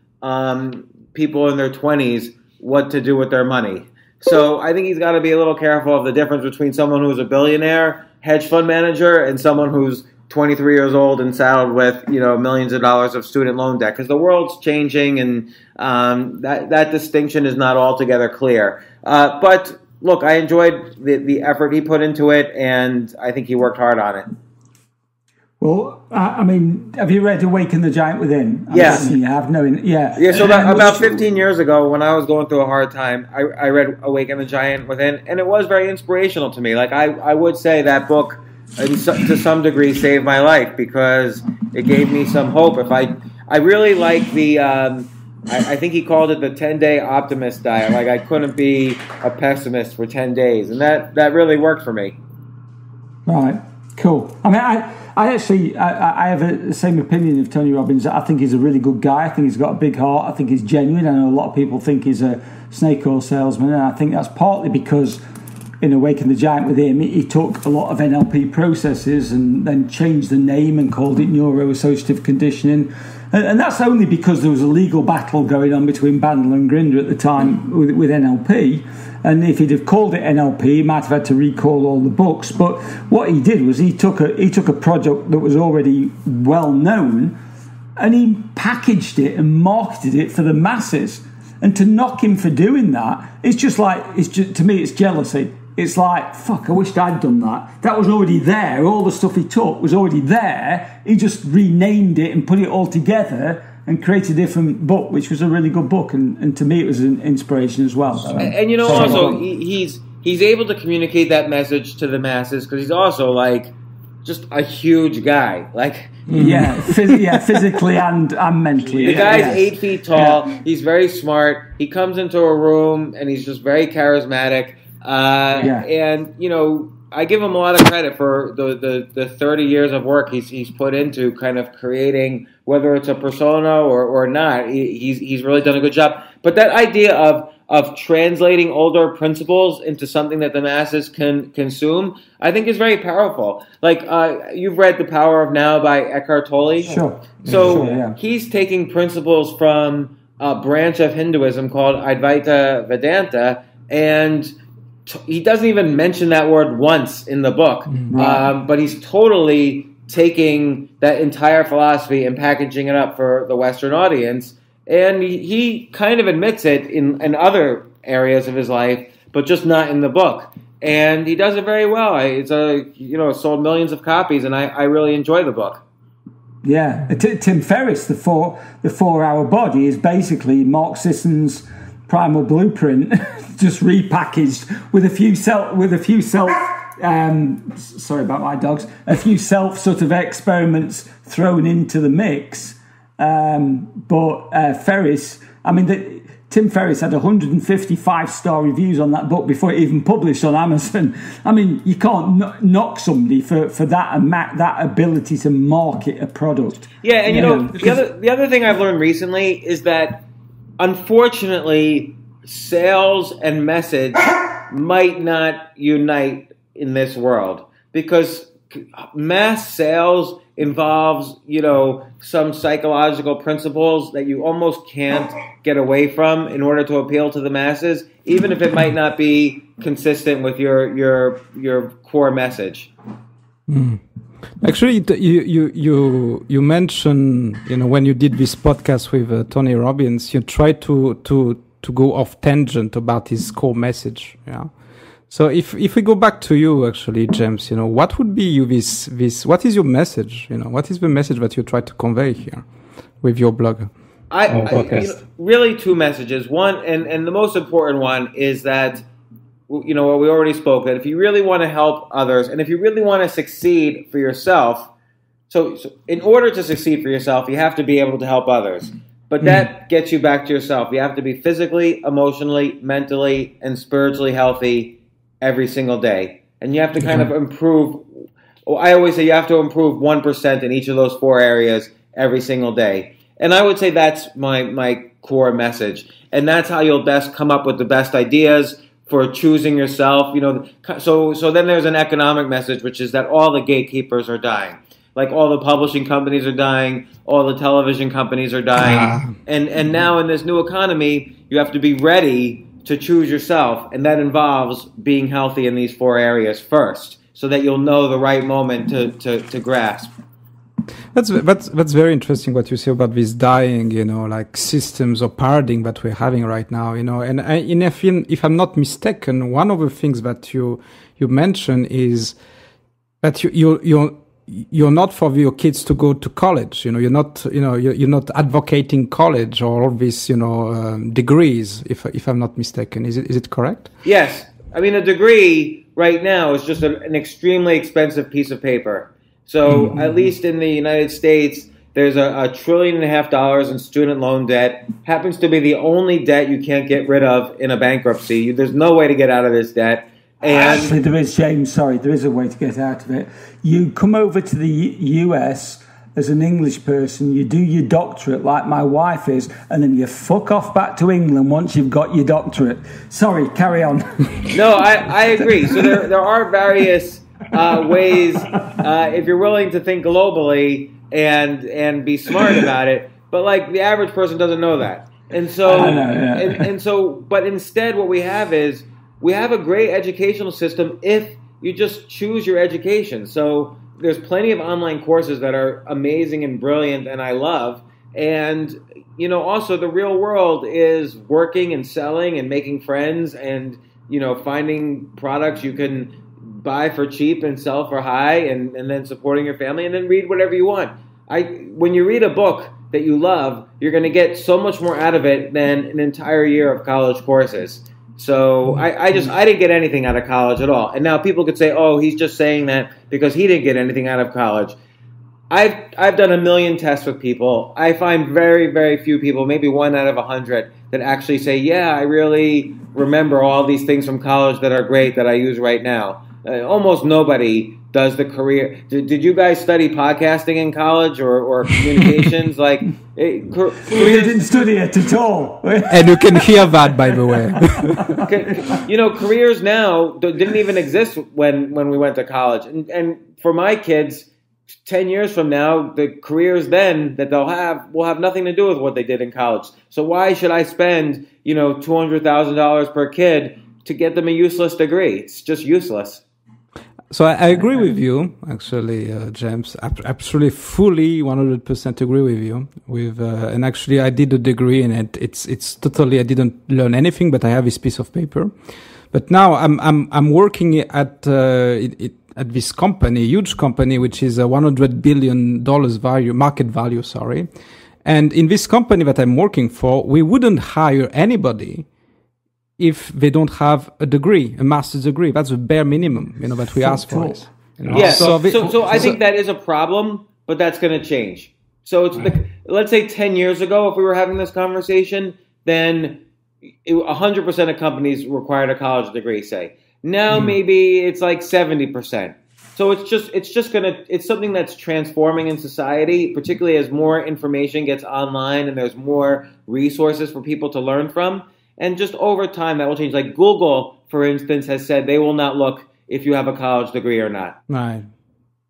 [SPEAKER 1] people in their 20s what to do with their money. So I think he's got to be a little careful of the difference between someone who's a billionaire hedge fund manager and someone who's 23 years old and saddled with, you know, millions of dollars of student loan debt, because the world's changing, and that distinction is not altogether clear. But look, I enjoyed the effort he put into it, and I think he worked hard on it.
[SPEAKER 3] Well, I mean, have you read Awaken the Giant Within?
[SPEAKER 1] Yes.
[SPEAKER 3] You have,
[SPEAKER 1] Yeah, so about 15 years ago, when I was going through a hard time, I read Awaken the Giant Within, and it was very inspirational to me. Like, I would say that book, to some degree, saved my life, because it gave me some hope. I really like the, I think he called it the 10-day optimist diet. Like, I couldn't be a pessimist for 10 days, and that really worked for me.
[SPEAKER 3] Right, cool. I mean, I actually have the same opinion of Tony Robbins. I think he's a really good guy. I think he's got a big heart. I think he's genuine. I know a lot of people think he's a snake oil salesman, and I think that's partly because in Awaken the Giant with him, he took a lot of NLP processes and then changed the name and called it neuroassociative conditioning. And that's only because there was a legal battle going on between Bandler and Grinder at the time with NLP. And if he'd have called it NLP, he might have had to recall all the books. But what he did was he took a product that was already well known, and he packaged it and marketed it for the masses. And to knock him for doing that, it's just like, to me, it's jealousy. It's like, fuck, I wished I'd done that. That was already there. All the stuff he took was already there. He just renamed it and put it all together and created a different book, which was a really good book. And to me, it was an inspiration as well. So,
[SPEAKER 1] and you know, also, he's able to communicate that message to the masses, because he's also, like, just a huge guy. Like,
[SPEAKER 3] physically and mentally.
[SPEAKER 1] The guy's 8 feet tall. Yeah. He's very smart. He comes into a room and he's just very charismatic. And, you know, I give him a lot of credit for the 30 years of work he's put into kind of creating, whether it's a persona or not. He's really done a good job. But that idea of translating older principles into something that the masses can consume, I think is very powerful. Like, you've read The Power of Now by Eckhart Tolle.
[SPEAKER 3] Sure.
[SPEAKER 1] So he's taking principles from a branch of Hinduism called Advaita Vedanta, and he doesn't even mention that word once in the book, but he's totally taking that entire philosophy and packaging it up for the Western audience. And he kind of admits it in other areas of his life, but just not in the book. And he does it very well. It's sold millions of copies, and I really enjoy the book.
[SPEAKER 3] Yeah, Tim Ferriss, the 4-hour body, is basically Mark Sisson's Primal Blueprint, just repackaged with a few self sort of experiments thrown into the mix. But Ferriss, I mean, Tim Ferriss had 155-star reviews on that book before it even published on Amazon. I mean, you can't knock somebody for that and that ability to market a product.
[SPEAKER 1] Yeah, and the other thing I've learned recently is that, unfortunately, sales and message might not unite in this world, because mass sales involves, some psychological principles that you almost can't get away from in order to appeal to the masses, even if it might not be consistent with your core message.
[SPEAKER 4] Actually, you mentioned, when you did this podcast with Tony Robbins, you tried to go off tangent about his core message. Yeah. So if we go back to you, actually, James, what would be this? What is your message? What is the message that you try to convey here with your blog?
[SPEAKER 1] Really two messages. One, and the most important one is that, what we already spoke, that if you really want to help others and if you really want to succeed for yourself, so in order to succeed for yourself, you have to be able to help others. But that gets you back to yourself. You have to be physically, emotionally, mentally, and spiritually healthy every single day. And you have to kind of improve. I always say you have to improve 1% in each of those 4 areas every single day. And I would say that's my core message. And that's how you'll best come up with the best ideas for choosing yourself. So then there's an economic message, which is that all the gatekeepers are dying. Like all the publishing companies are dying, all the television companies are dying. And now in this new economy, you have to be ready to choose yourself. And that involves being healthy in these 4 areas first, so that you'll know the right moment to grasp.
[SPEAKER 4] That's very interesting what you say about this dying, like systems or paradigm that we're having right now, And if I'm not mistaken, one of the things that you mentioned is that you're not for your kids to go to college. You're not advocating college or all these, degrees. If I'm not mistaken, is it correct?
[SPEAKER 1] Yes, I mean a degree right now is just an extremely expensive piece of paper. So at least in the United States, there's $1.5 trillion in student loan debt. Happens to be the only debt you can't get rid of in a bankruptcy. There's no way to get out of this debt. And
[SPEAKER 3] actually, there is, James. Sorry, there is a way to get out of it. You come over to the US as an English person, you do your doctorate like my wife is, and then you fuck off back to England once you've got your doctorate. Sorry, carry on.
[SPEAKER 1] No, I agree. So there are various ways if you're willing to think globally and be smart about it. But like the average person doesn't know that. And so but instead what we have is we have a great educational system if you just choose your education. So there's plenty of online courses that are amazing and brilliant and I love. And, also the real world is working and selling and making friends and, finding products you can buy for cheap and sell for high and then supporting your family and then read whatever you want. When you read a book that you love, you're going to get so much more out of it than an entire year of college courses. So I didn't get anything out of college at all. And now people could say, oh, he's just saying that because he didn't get anything out of college. I've done 1 million tests with people. I find very, very few people, maybe 1 out of 100, that actually say, yeah, I really remember all these things from college that are great that I use right now. Almost nobody does the career. Did you guys study podcasting in college or communications?
[SPEAKER 3] We didn't study it at all.
[SPEAKER 4] And you can hear that, by the way.
[SPEAKER 1] Careers now didn't even exist when we went to college. And for my kids, 10 years from now, the careers then that they'll have will have nothing to do with what they did in college. So why should I spend, $200,000 per kid to get them a useless degree? It's just useless.
[SPEAKER 4] So I agree with you, actually, James. Absolutely, fully, 100% agree with you. And actually, I did a degree in it. It's totally. I didn't learn anything, but I have this piece of paper. But now I'm working at this company, huge company, which is a $100 billion market value. Sorry, and in this company that I'm working for, we wouldn't hire anybody if they don't have a degree, a master's degree. That's the bare minimum, that we ask for.
[SPEAKER 1] Yeah. So I think that is a problem, but that's going to change. So it's let's say 10 years ago, if we were having this conversation, then 100% of companies required a college degree. Say now maybe it's like 70%. So it's something that's transforming in society, particularly as more information gets online and there's more resources for people to learn from. And just over time, that will change. Like Google, for instance, has said they will not look if you have a college degree or not.
[SPEAKER 4] Right.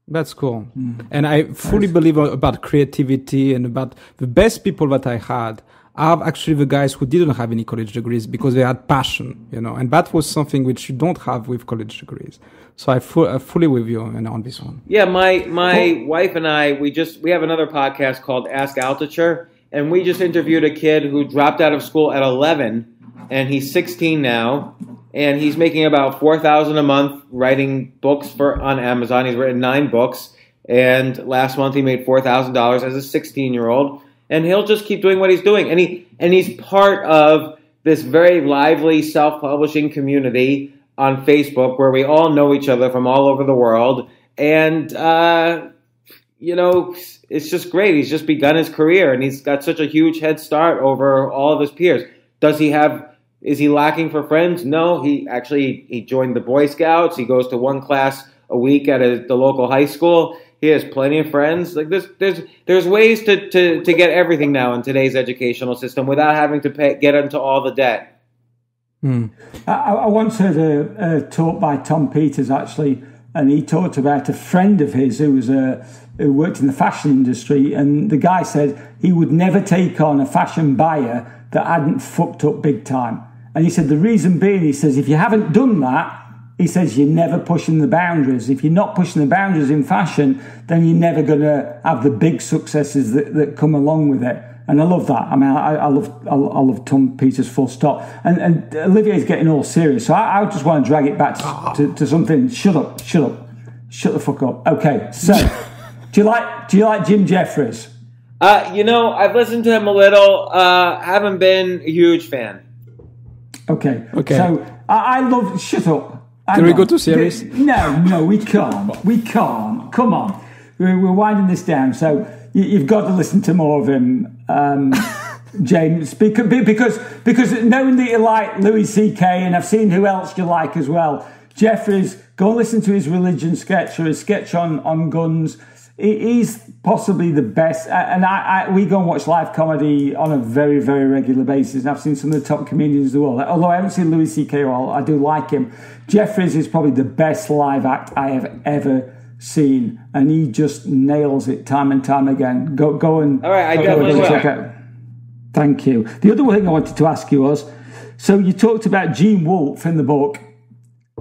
[SPEAKER 4] That's cool. And I fully believe about creativity and about the best people that I had are actually the guys who didn't have any college degrees because they had passion, and that was something which you don't have with college degrees. So I fully with you on this one.
[SPEAKER 1] Yeah, my wife and I, we have another podcast called Ask Altucher, and we just interviewed a kid who dropped out of school at 11, and he's 16 now, and he's making about $4,000 a month writing books on Amazon. He's written 9 books, and last month he made $4,000 as a 16-year-old. And he'll just keep doing what he's doing. And he's part of this very lively self-publishing community on Facebook where we all know each other from all over the world. And, it's just great. He's just begun his career, and he's got such a huge head start over all of his peers. Is he lacking for friends? No, he joined the Boy Scouts. He goes to one class a week at the local high school. He has plenty of friends. Like there's ways to get everything now in today's educational system without having to get into all the debt.
[SPEAKER 3] I once heard a talk by Tom Peters actually, and he talked about a friend of his who worked in the fashion industry, and the guy said he would never take on a fashion buyer that hadn't fucked up big time. And he said the reason being, he says, if you haven't done that, he says you're never pushing the boundaries. If you're not pushing the boundaries in fashion, then you're never going to have the big successes that come along with it. And I love that. I mean, I love Tom Peters full stop. And Olivier's getting all serious, so I just want to drag it back to something. Shut up, shut the fuck up. Okay, so do you like Jim Jeffries?
[SPEAKER 1] I've listened to him a little. Haven't been a huge fan.
[SPEAKER 3] Okay. So I love. Shut up.
[SPEAKER 4] Can we go to series?
[SPEAKER 3] No, we can't. We can't. Come on. We're winding this down. So you've got to listen to more of him, James, because knowing that you like Louis C.K. and I've seen who else you like as well, Jeffries, go and listen to his religion sketch or his sketch on guns. He's possibly the best, and we go and watch live comedy on a very, very regular basis, and I've seen some of the top comedians in the world. Although I haven't seen Louis C.K. I do like him. Jeffries is probably the best live act I have ever seen, and he just nails it time and time again. Go and
[SPEAKER 1] all right, I definitely will.
[SPEAKER 3] Check out. Thank you. The other thing I wanted to ask you was, so you talked about Gene Wolfe in the book,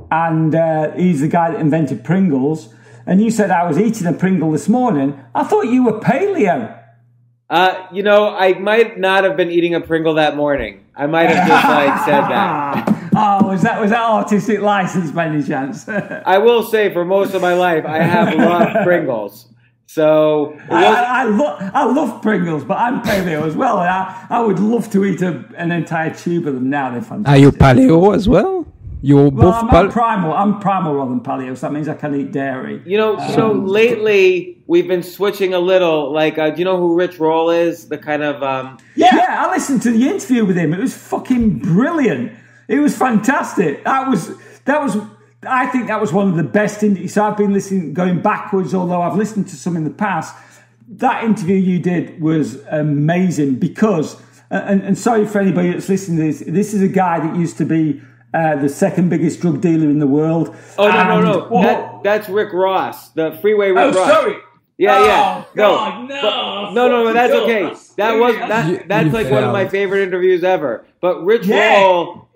[SPEAKER 3] and he's the guy that invented Pringles. And you said, I was eating a Pringle this morning. I thought you were paleo.
[SPEAKER 1] I might not have been eating a Pringle that morning. I might have just said that.
[SPEAKER 3] Oh, was that artistic license by any chance?
[SPEAKER 1] I will say for most of my life, I have loved Pringles. So
[SPEAKER 3] I love Pringles, but I'm paleo as well. And I would love to eat an entire tube of them now. They're fantastic.
[SPEAKER 4] Are you paleo as well? You're both
[SPEAKER 3] I'm primal. I'm primal rather than paleo, so that means I can eat dairy.
[SPEAKER 1] Lately we've been switching a little. Like, do you know who Rich Roll is? The kind of
[SPEAKER 3] Yeah, I listened to the interview with him. It was fucking brilliant. It was fantastic. That was. I think that was one of the best interviews. So I've been listening, going backwards, although I've listened to some in the past. That interview you did was amazing because, and sorry for anybody that's listening to this. This is a guy that used to be the second biggest drug dealer in the world.
[SPEAKER 1] Oh, no. That's Rick Ross, the Freeway Rick Ross.
[SPEAKER 2] Oh, sorry.
[SPEAKER 1] Yeah.
[SPEAKER 2] God,
[SPEAKER 1] No, that's okay. That's like one of my favorite interviews ever. But Rich Roll,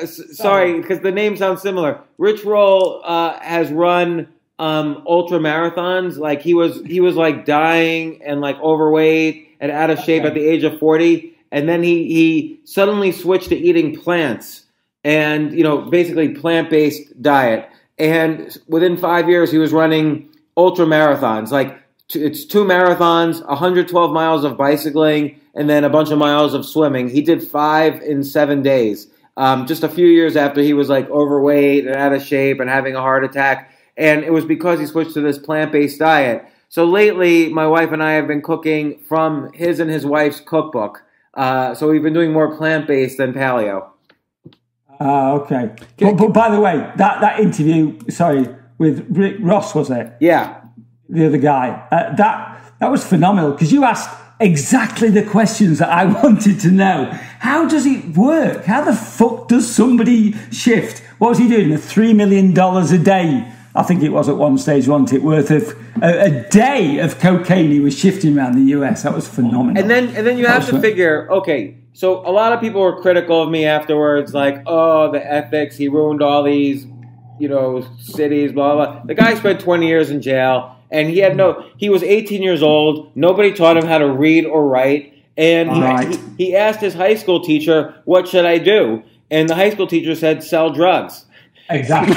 [SPEAKER 1] sorry, because the name sounds similar. Rich Roll has run ultra marathons. Like he was like dying and like overweight and out of shape at the age of 40, and then he suddenly switched to eating plants. And, basically plant-based diet. And within 5 years, he was running ultra marathons. Like, it's 2 marathons, 112 miles of bicycling, and then a bunch of miles of swimming. He did 5 in 7 days. Just a few years after he was, like, overweight and out of shape and having a heart attack. And it was because he switched to this plant-based diet. So lately, my wife and I have been cooking from his and his wife's cookbook. So we've been doing more plant-based than paleo.
[SPEAKER 3] Okay. But by the way, that interview, with Rick Ross, was it?
[SPEAKER 1] Yeah.
[SPEAKER 3] The other guy. That was phenomenal because you asked exactly the questions that I wanted to know. How does it work? How the fuck does somebody shift? What was he doing? $3 million a day I think it was at one stage, wasn't it, worth of a day of cocaine he was shifting around the US. That was phenomenal.
[SPEAKER 1] And then you have to figure, okay, so a lot of people were critical of me afterwards, like, oh, the ethics, he ruined all these, cities, blah, blah. The guy spent 20 years in jail, and he was 18 years old, nobody taught him how to read or write, and he asked his high school teacher, what should I do? And the high school teacher said, sell drugs.
[SPEAKER 3] Exactly.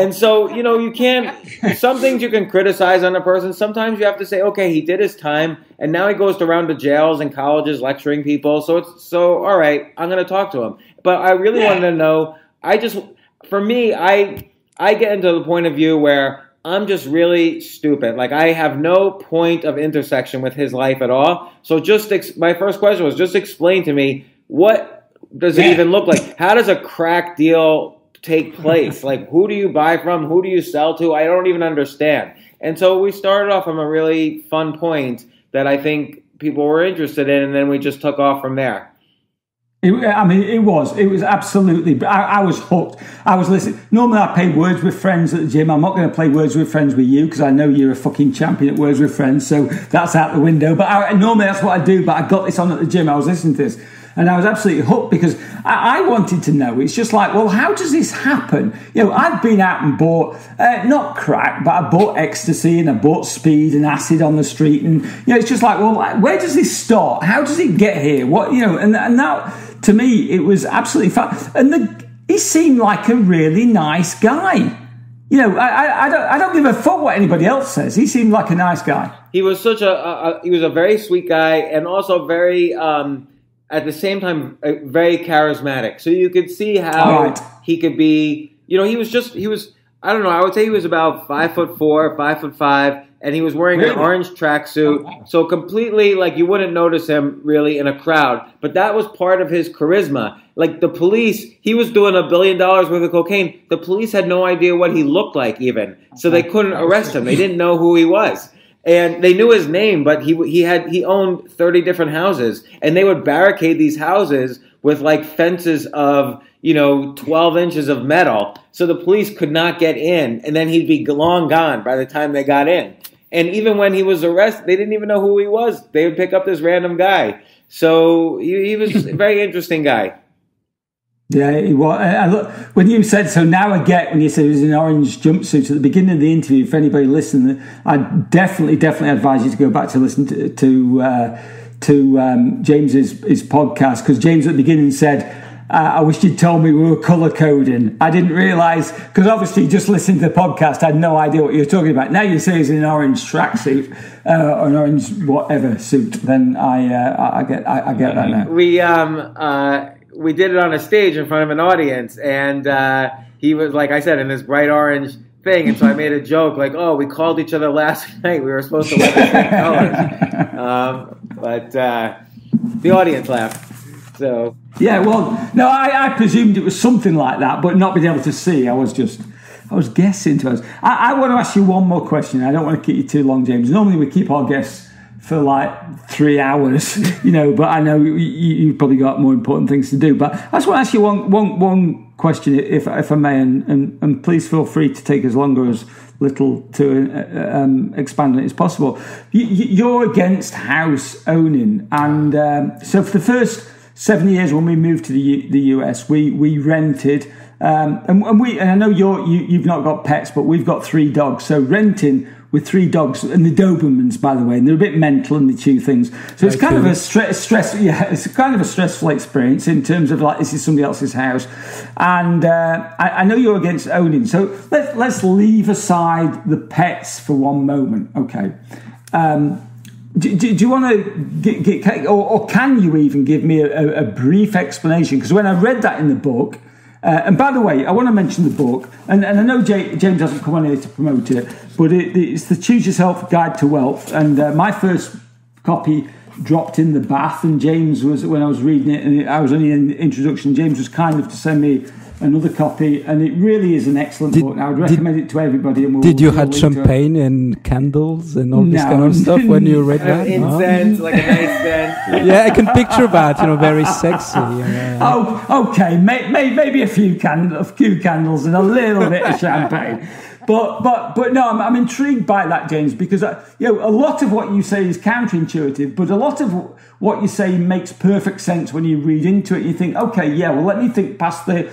[SPEAKER 1] And so, you can't, some things you can criticize on a person. Sometimes you have to say, okay, he did his time, and now he goes around to jails and colleges lecturing people. So all right, I'm going to talk to him. But I really wanted to know, for me, I get into the point of view where I'm just really stupid. Like, I have no point of intersection with his life at all. So my first question was, just explain to me, what does it even look like? How does a crack deal take place? Like, who do you buy from? Who do you sell to? I don't even understand. And so we started off from a really fun point that I think people were interested in, and then we just took off from there.
[SPEAKER 3] It was absolutely, I was hooked. I was listening. Normally I play Words with Friends at the gym. I'm not going to play Words with Friends with you because I know you're a fucking champion at Words with Friends, so that's out the window. But normally that's what I do, but I got this on at the gym. I was listening to this. And I was absolutely hooked because I wanted to know. It's just like, well, how does this happen? I've been out and bought, not crack, but I bought ecstasy and I bought speed and acid on the street. And, it's just like, well, where does this start? How does it get here? What, and that, to me, it was absolutely fun. And he seemed like a really nice guy. I don't give a fuck what anybody else says. He seemed like a nice guy.
[SPEAKER 1] He was he was a very sweet guy, and also very, at the same time, very charismatic. So you could see how he could be, he was, I don't know, I would say he was about 5'4", 5'5", and he was wearing an orange tracksuit. Oh, wow. So completely, like, you wouldn't notice him really in a crowd. But that was part of his charisma. Like, the police, he was doing $1 billion worth of cocaine. The police had no idea what he looked like even. So they couldn't arrest him. They didn't know who he was. And they knew his name, but he owned 30 different houses, and they would barricade these houses with like fences of 12 inches of metal, so the police could not get in. And then he'd be long gone by the time they got in. And even when he was arrested, they didn't even know who he was. They would pick up this random guy. So he was a very interesting guy.
[SPEAKER 3] Yeah, he was. When you said so, now I get when you said he was in an orange jumpsuit at the beginning of the interview. For anybody listening, I definitely advise you to go back to listen to James's podcast, because James at the beginning said, I wish you'd told me we were colour coding. I didn't realise, because obviously just listening to the podcast, I had no idea what you were talking about. Now you say he's in an orange tracksuit or an orange whatever suit, then I get that now.
[SPEAKER 1] We did it on a stage in front of an audience, and he was, like I said, in this bright orange thing, and so I made a joke like, "Oh, we called each other last night. We were supposed to wear the same colors," but the audience laughed. So
[SPEAKER 3] yeah, well, no, I presumed it was something like that, but not being able to see, I was guessing to us. I want to ask you one more question. I don't want to keep you too long, James. Normally we keep our guests for like 3 hours, but I know you've probably got more important things to do. But I just want to ask you one question, if I may, and please feel free to take as long or as little to expand on it as possible. You're against house owning, and so for the first 7 years when we moved to the US, we rented, and I know you've not got pets, but we've got 3 dogs, so renting with 3 dogs, and the Dobermans, by the way, and they're a bit mental and they chew things. So it's kind of a stress. Yeah, it's kind of a stressful experience in terms of like, this is somebody else's house, and I know you're against owning. So let's leave aside the pets for one moment, okay? Do you want to get or can you even give me a brief explanation? Because when I read that in the book. And by the way, I want to mention the book, and I know James doesn't come on here to promote it, but it's the Choose Yourself Guide to Wealth, and my first copy dropped in the bath, and James was, when I was reading it, and I was only in the introduction, James was kind enough to send me another copy, and it really is an excellent book. And I would recommend it to everybody. And
[SPEAKER 4] did you have champagne and candles and all this kind of stuff when you read that?
[SPEAKER 1] Incense, like a nice scent.
[SPEAKER 4] Yeah, I can picture that. Very sexy.
[SPEAKER 3] Oh, okay, maybe a few candles and a little bit of champagne. But no, I'm intrigued by that, James, because a lot of what you say is counterintuitive, but a lot of what you say makes perfect sense when you read into it. You think, okay, yeah, well, let me think past the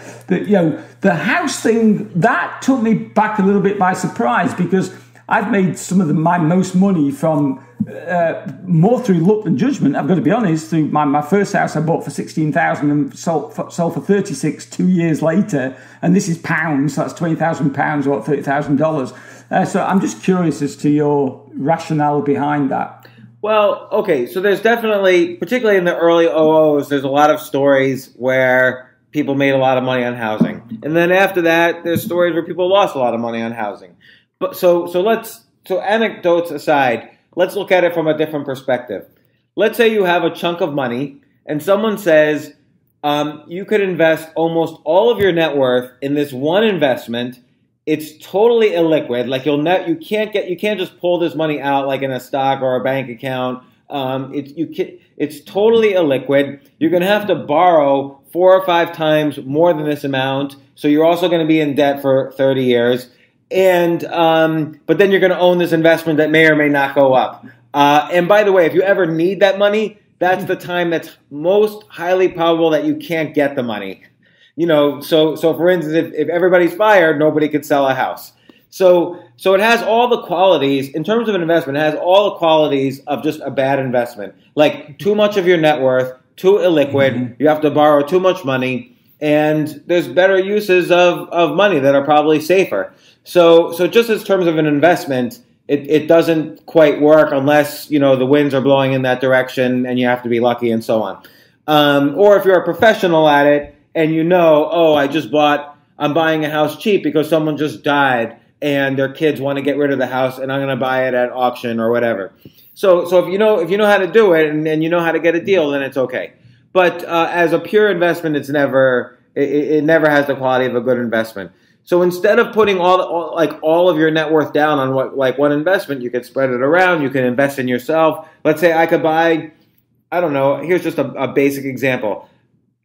[SPEAKER 3] house thing. That took me back a little bit by surprise, because I've made some of my most money from more through luck than judgment. I've got to be honest. Through my first house I bought for 16,000 and sold for 36 2 years later, and this is pounds. So that's £20,000 or $30,000. So I'm just curious as to your rationale behind that.
[SPEAKER 1] Well, okay, so there's definitely, particularly in the early 00s, there's a lot of stories where people made a lot of money on housing, and then after that, there's stories where people lost a lot of money on housing. But so anecdotes aside, let's look at it from a different perspective. Let's say you have a chunk of money and someone says you could invest almost all of your net worth in this one investment. It's totally illiquid. Like you can't just pull this money out like in a stock or a bank account. It's totally illiquid. You're going to have to borrow 4 or 5 times more than this amount. So you're also going to be in debt for 30 years. And but then you're going to own this investment that may or may not go up. And by the way, if you ever need that money, that's the time that's most highly probable that you can't get the money. So for instance, if everybody's fired, nobody could sell a house. So it has all the qualities, in terms of an investment, it has all the qualities of just a bad investment. Like too much of your net worth, too illiquid, you have to borrow too much money, and there's better uses of money that are probably safer. So just in terms of an investment, it doesn't quite work unless, the winds are blowing in that direction and you have to be lucky and so on. Or if you're a professional at it and I'm buying a house cheap because someone just died and their kids want to get rid of the house and I'm going to buy it at auction or whatever. So if you know how to do it and you know how to get a deal, then it's okay. But as a pure investment, it never has the quality of a good investment. So instead of putting all of your net worth down on one investment, you could spread it around. You can invest in yourself. Let's say I could buy, I don't know, here's just a basic example.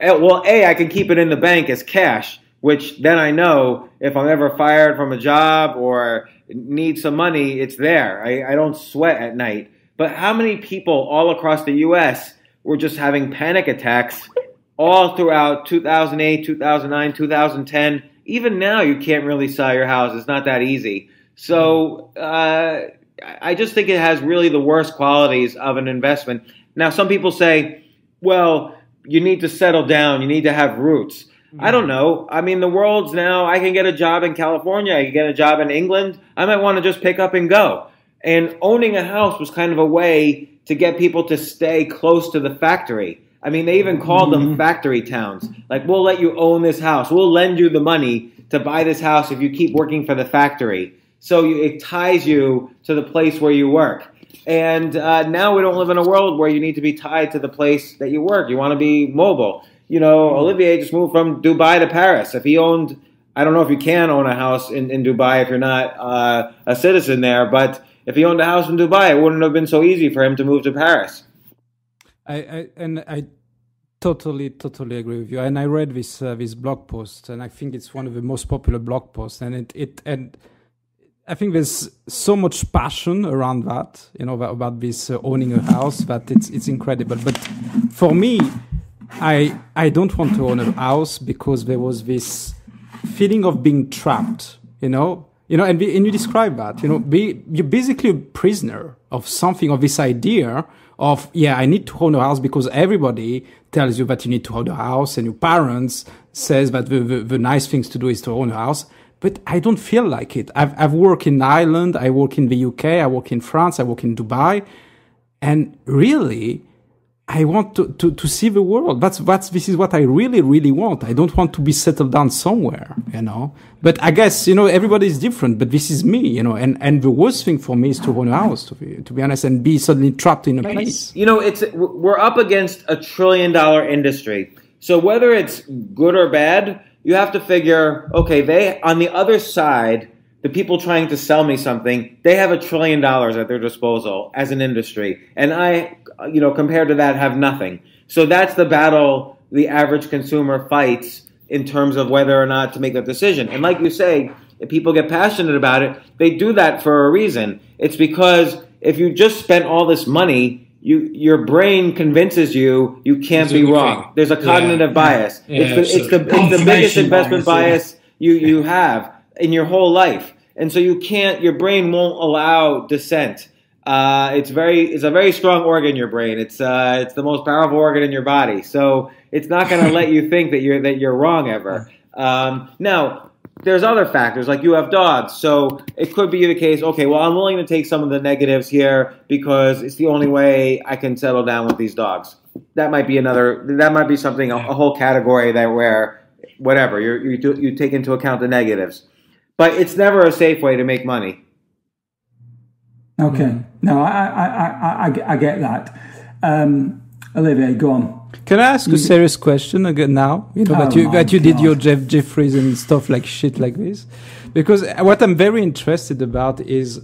[SPEAKER 1] Well, I can keep it in the bank as cash, which then I know if I'm ever fired from a job or need some money, it's there. I don't sweat at night. But how many people all across the U.S. were just having panic attacks all throughout 2008, 2009, 2010? Even now, you can't really sell your house. It's not that easy. So I just think it has really the worst qualities of an investment. Now, some people say, well, you need to settle down. You need to have roots. I don't know. I mean, the world's now, I can get a job in California. I can get a job in England. I might want to just pick up and go. And owning a house was kind of a way to get people to stay close to the factory. I mean, they even called them factory towns. Like, we'll let you own this house. We'll lend you the money to buy this house if you keep working for the factory. So it ties you to the place where you work. And now we don't live in a world where you need to be tied to the place that you work. You want to be mobile. Olivier just moved from Dubai to Paris. If he owned, I don't know if you can own a house in Dubai if you're not a citizen there, but if he owned a house in Dubai, it wouldn't have been so easy for him to move to Paris.
[SPEAKER 4] I totally agree with you. And I read this blog post, and I think it's one of the most popular blog posts. And and I think there's so much passion around that, about this owning a house, that it's incredible. But for me, I don't want to own a house because there was this feeling of being trapped, and you describe that, you're basically a prisoner of something, of this idea of, I need to own a house because everybody tells you that you need to own a house, and your parents says that the nice things to do is to own a house. But I don't feel like it. I've worked in Ireland, I work in the UK, I work in France, I work in Dubai, and really, I want to see the world. This is what I really, really want. I don't want to be settled down somewhere, But I guess, everybody is different, but this is me, and the worst thing for me is to own a house, to be honest, and be suddenly trapped in a place.
[SPEAKER 1] We're up against $1 trillion industry. So whether it's good or bad, you have to figure, okay, they on the other side, the people trying to sell me something, they have $1 trillion at their disposal as an industry, and I, compared to that, have nothing. So that's the battle the average consumer fights in terms of whether or not to make that decision. And like you say, if people get passionate about it, they do that for a reason. It's because if you just spent all this money, your brain convinces you can't be wrong. There's a cognitive bias. It's the biggest investment bias you have in your whole life. And so your brain won't allow dissent. It's a very strong organ, your brain. It's the most powerful organ in your body. So it's not going to let you think that you're wrong ever. Now, there's other factors, like you have dogs. So it could be the case, okay, well, I'm willing to take some of the negatives here because it's the only way I can settle down with these dogs. That might be something, a whole category where whatever, you take into account the negatives. But it's never a safe way to make money.
[SPEAKER 3] Okay. No, I get that. Olivier, go on.
[SPEAKER 4] Can I ask a serious question again now? That you did your Jeffries and stuff like shit like this, because what I'm very interested about is,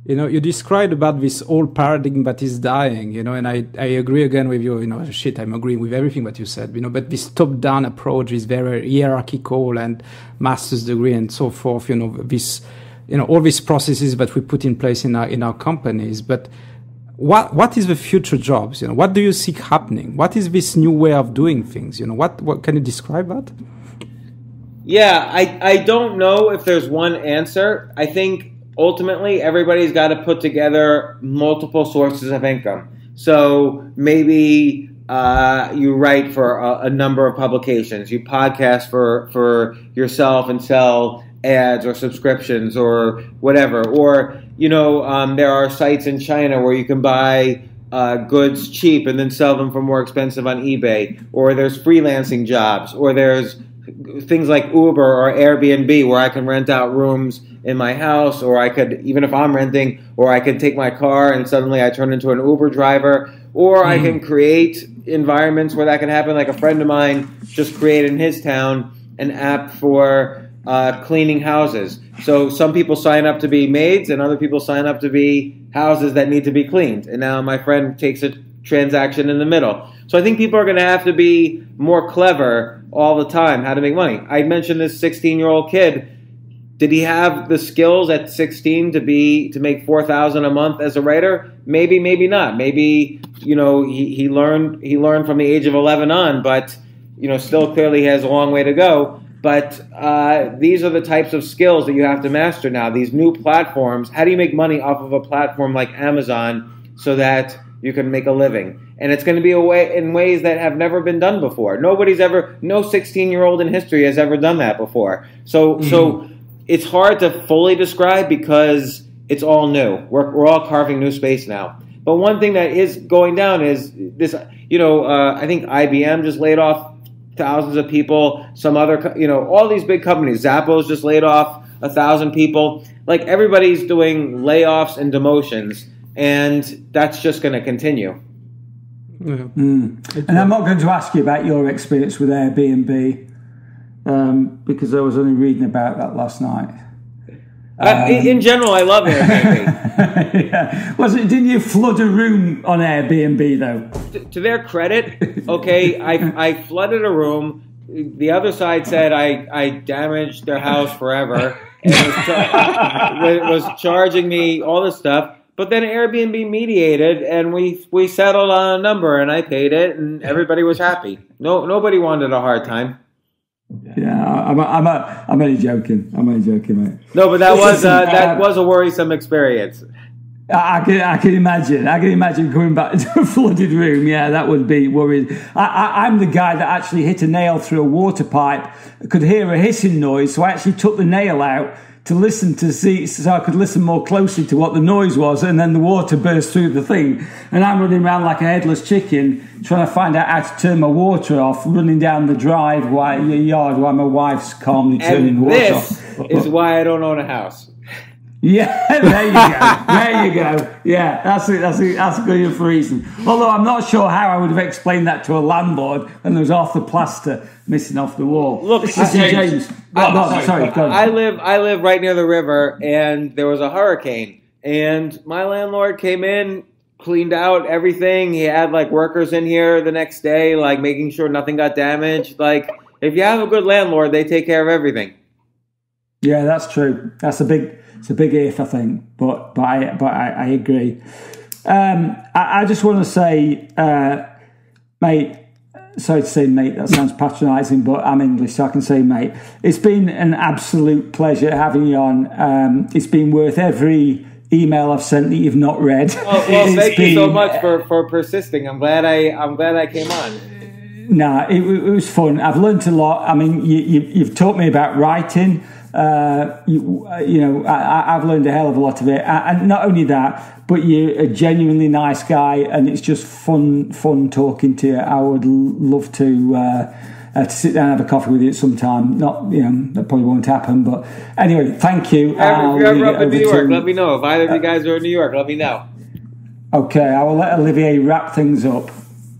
[SPEAKER 4] you described about this old paradigm that is dying, and I agree again with you, I'm agreeing with everything that you said, but this top-down approach is very hierarchical and master's degree and so forth, this, all these processes that we put in place in our companies, but what is the future jobs? What do you see happening? What is this new way of doing things? What can you describe that?
[SPEAKER 1] Yeah, I don't know if there's one answer. I think ultimately everybody's got to put together multiple sources of income. So maybe you write for a number of publications, you podcast for yourself and sell ads or subscriptions or whatever, or there are sites in China where you can buy goods cheap and then sell them for more expensive on eBay, or there's freelancing jobs, or there's things like Uber or Airbnb where I can rent out rooms in my house, or I could, even if I'm renting, or I could take my car and suddenly I turn into an Uber driver, or I can create environments where that can happen. Like a friend of mine just created in his town an app for cleaning houses. So some people sign up to be maids and other people sign up to be houses that need to be cleaned. And now my friend takes a transaction in the middle. So I think people are going to have to be more clever all the time how to make money. I mentioned this 16-year-old kid. Did he have the skills at 16 to make $4,000 a month as a writer? Maybe, maybe not. Maybe, he learned from the age of 11 on, but still clearly has a long way to go. But these are the types of skills that you have to master now. These new platforms. How do you make money off of a platform like Amazon so that you can make a living? And it's going to be in ways that have never been done before. No 16-year-old in history has ever done that before. So it's hard to fully describe because it's all new. We're all carving new space now. But one thing that is going down is this. I think IBM just laid off thousands of people. Some other, all these big companies. Zappos just laid off 1,000 people. Like everybody's doing layoffs and demotions, and that's just going to continue.
[SPEAKER 3] Yeah. And I'm not going to ask you about your experience with Airbnb because I was only reading about that last night.
[SPEAKER 1] In general, I love Airbnb.
[SPEAKER 3] Yeah. Didn't you flood a room on Airbnb though?
[SPEAKER 1] To their credit, okay, I flooded a room. The other side said I damaged their house forever and was charging me all this stuff. But then Airbnb mediated, and we settled on a number, and I paid it, and everybody was happy. Nobody wanted a hard time.
[SPEAKER 3] Yeah, I'm only joking. Mate.
[SPEAKER 1] No, but that was a worrisome experience.
[SPEAKER 3] I can imagine. I can imagine coming back to a flooded room. Yeah, that would be worrying. I'm the guy that actually hit a nail through a water pipe. I could hear a hissing noise, so I actually took the nail out to listen to see, so I could listen more closely to what the noise was, and then the water burst through the thing, and I'm running around like a headless chicken trying to find out how to turn my water off, running down the yard while my wife's calmly turning the water off.
[SPEAKER 1] This is why I don't own a house.
[SPEAKER 3] Yeah, there you go. There you go. Yeah, that's a good enough reason. Although I'm not sure how I would have explained that to a landlord when there was half the plaster missing off the wall.
[SPEAKER 1] Look,
[SPEAKER 3] James. Sorry, go on.
[SPEAKER 1] I live right near the river, and there was a hurricane, and my landlord came in, cleaned out everything. He had like workers in here the next day, like making sure nothing got damaged. Like, if you have a good landlord, they take care of everything.
[SPEAKER 3] Yeah, that's true. It's a big if, I think, but I agree. I just want to say, mate. Sorry to say, mate. That sounds patronising, but I'm English, so I can say, mate. It's been an absolute pleasure having you on. It's been worth every email I've sent that you've not read.
[SPEAKER 1] Well, thank you so much for persisting. I'm glad I came on.
[SPEAKER 3] Nah, it was fun. I've learnt a lot. I mean, you've taught me about writing. I've learned a hell of a lot of it, and not only that, but you're a genuinely nice guy, and it's just fun talking to you. I would love to sit down and have a coffee with you at some time. Not, that probably won't happen, but anyway, thank you.
[SPEAKER 1] If you're ever up in New York, let me know. If either of you guys are in New York, let me know. Okay,
[SPEAKER 3] I will let Olivier wrap things up.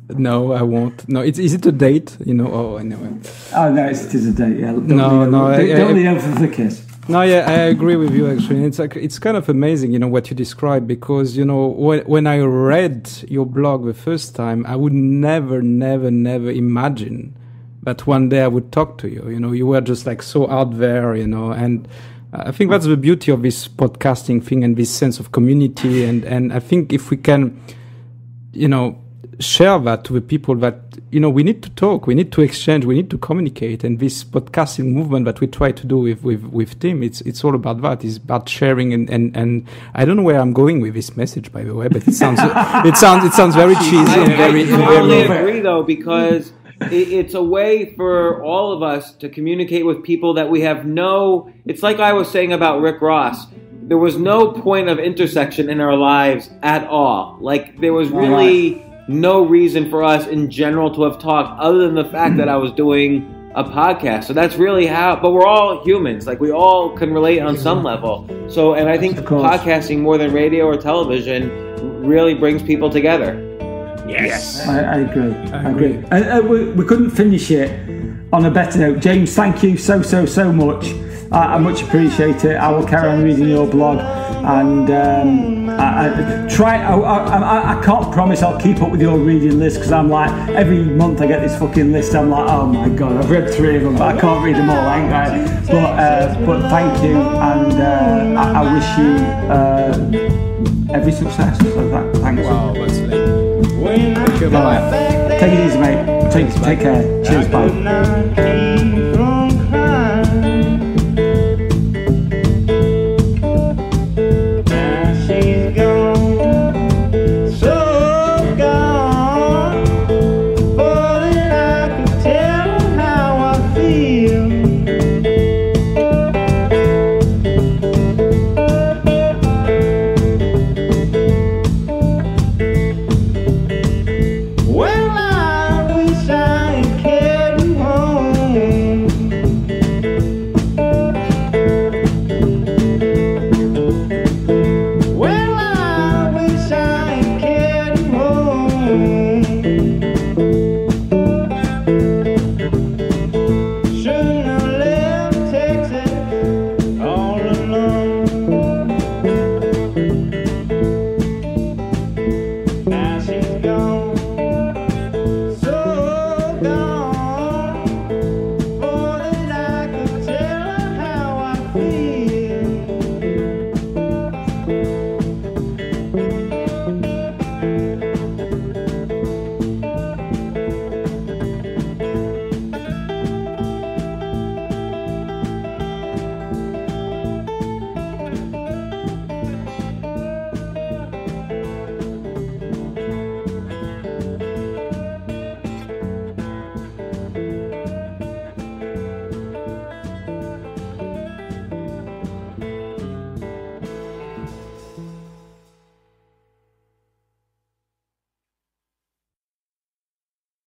[SPEAKER 4] No, I won't. No, is it a date? Oh, I know it.
[SPEAKER 3] Oh no, it is a date. Yeah. Don't lean over for the kiss.
[SPEAKER 4] No, yeah, I agree with you. Actually, it's kind of amazing, what you described, because when I read your blog the first time, I would never imagine that one day I would talk to you. You were just like so out there, and I think that's the beauty of this podcasting thing and this sense of community, and I think if we can, share that to the people that we need to talk, we need to exchange, we need to communicate, and this podcasting movement that we try to do with Tim, it's all about that. It's about sharing, and I don't know where I'm going with this message, by the way, but it sounds very cheesy and very.
[SPEAKER 1] I totally agree, though, because it's a way for all of us to communicate with people that we have it's like I was saying about Rick Ross. There was no point of intersection in our lives at all. Like, there was really no reason for us in general to have talked other than the fact that I was doing a podcast. So that's really but we're all humans. Like, we all can relate on some level. So, and I think podcasting more than radio or television really brings people together.
[SPEAKER 3] Yes. I agree. I agree. We couldn't finish it on a better note. James, thank you so much. I much appreciate it. I will carry on reading your blog, and I can't promise I'll keep up with your reading list, because I'm like, every month I get this fucking list. I'm like, oh my god, I've read 3 of them, but I can't read them all, ain't I? But thank you, and I wish you every success. So thanks.
[SPEAKER 4] Wow, that's late.
[SPEAKER 3] Take it easy, mate. Take care. Cheers, bye.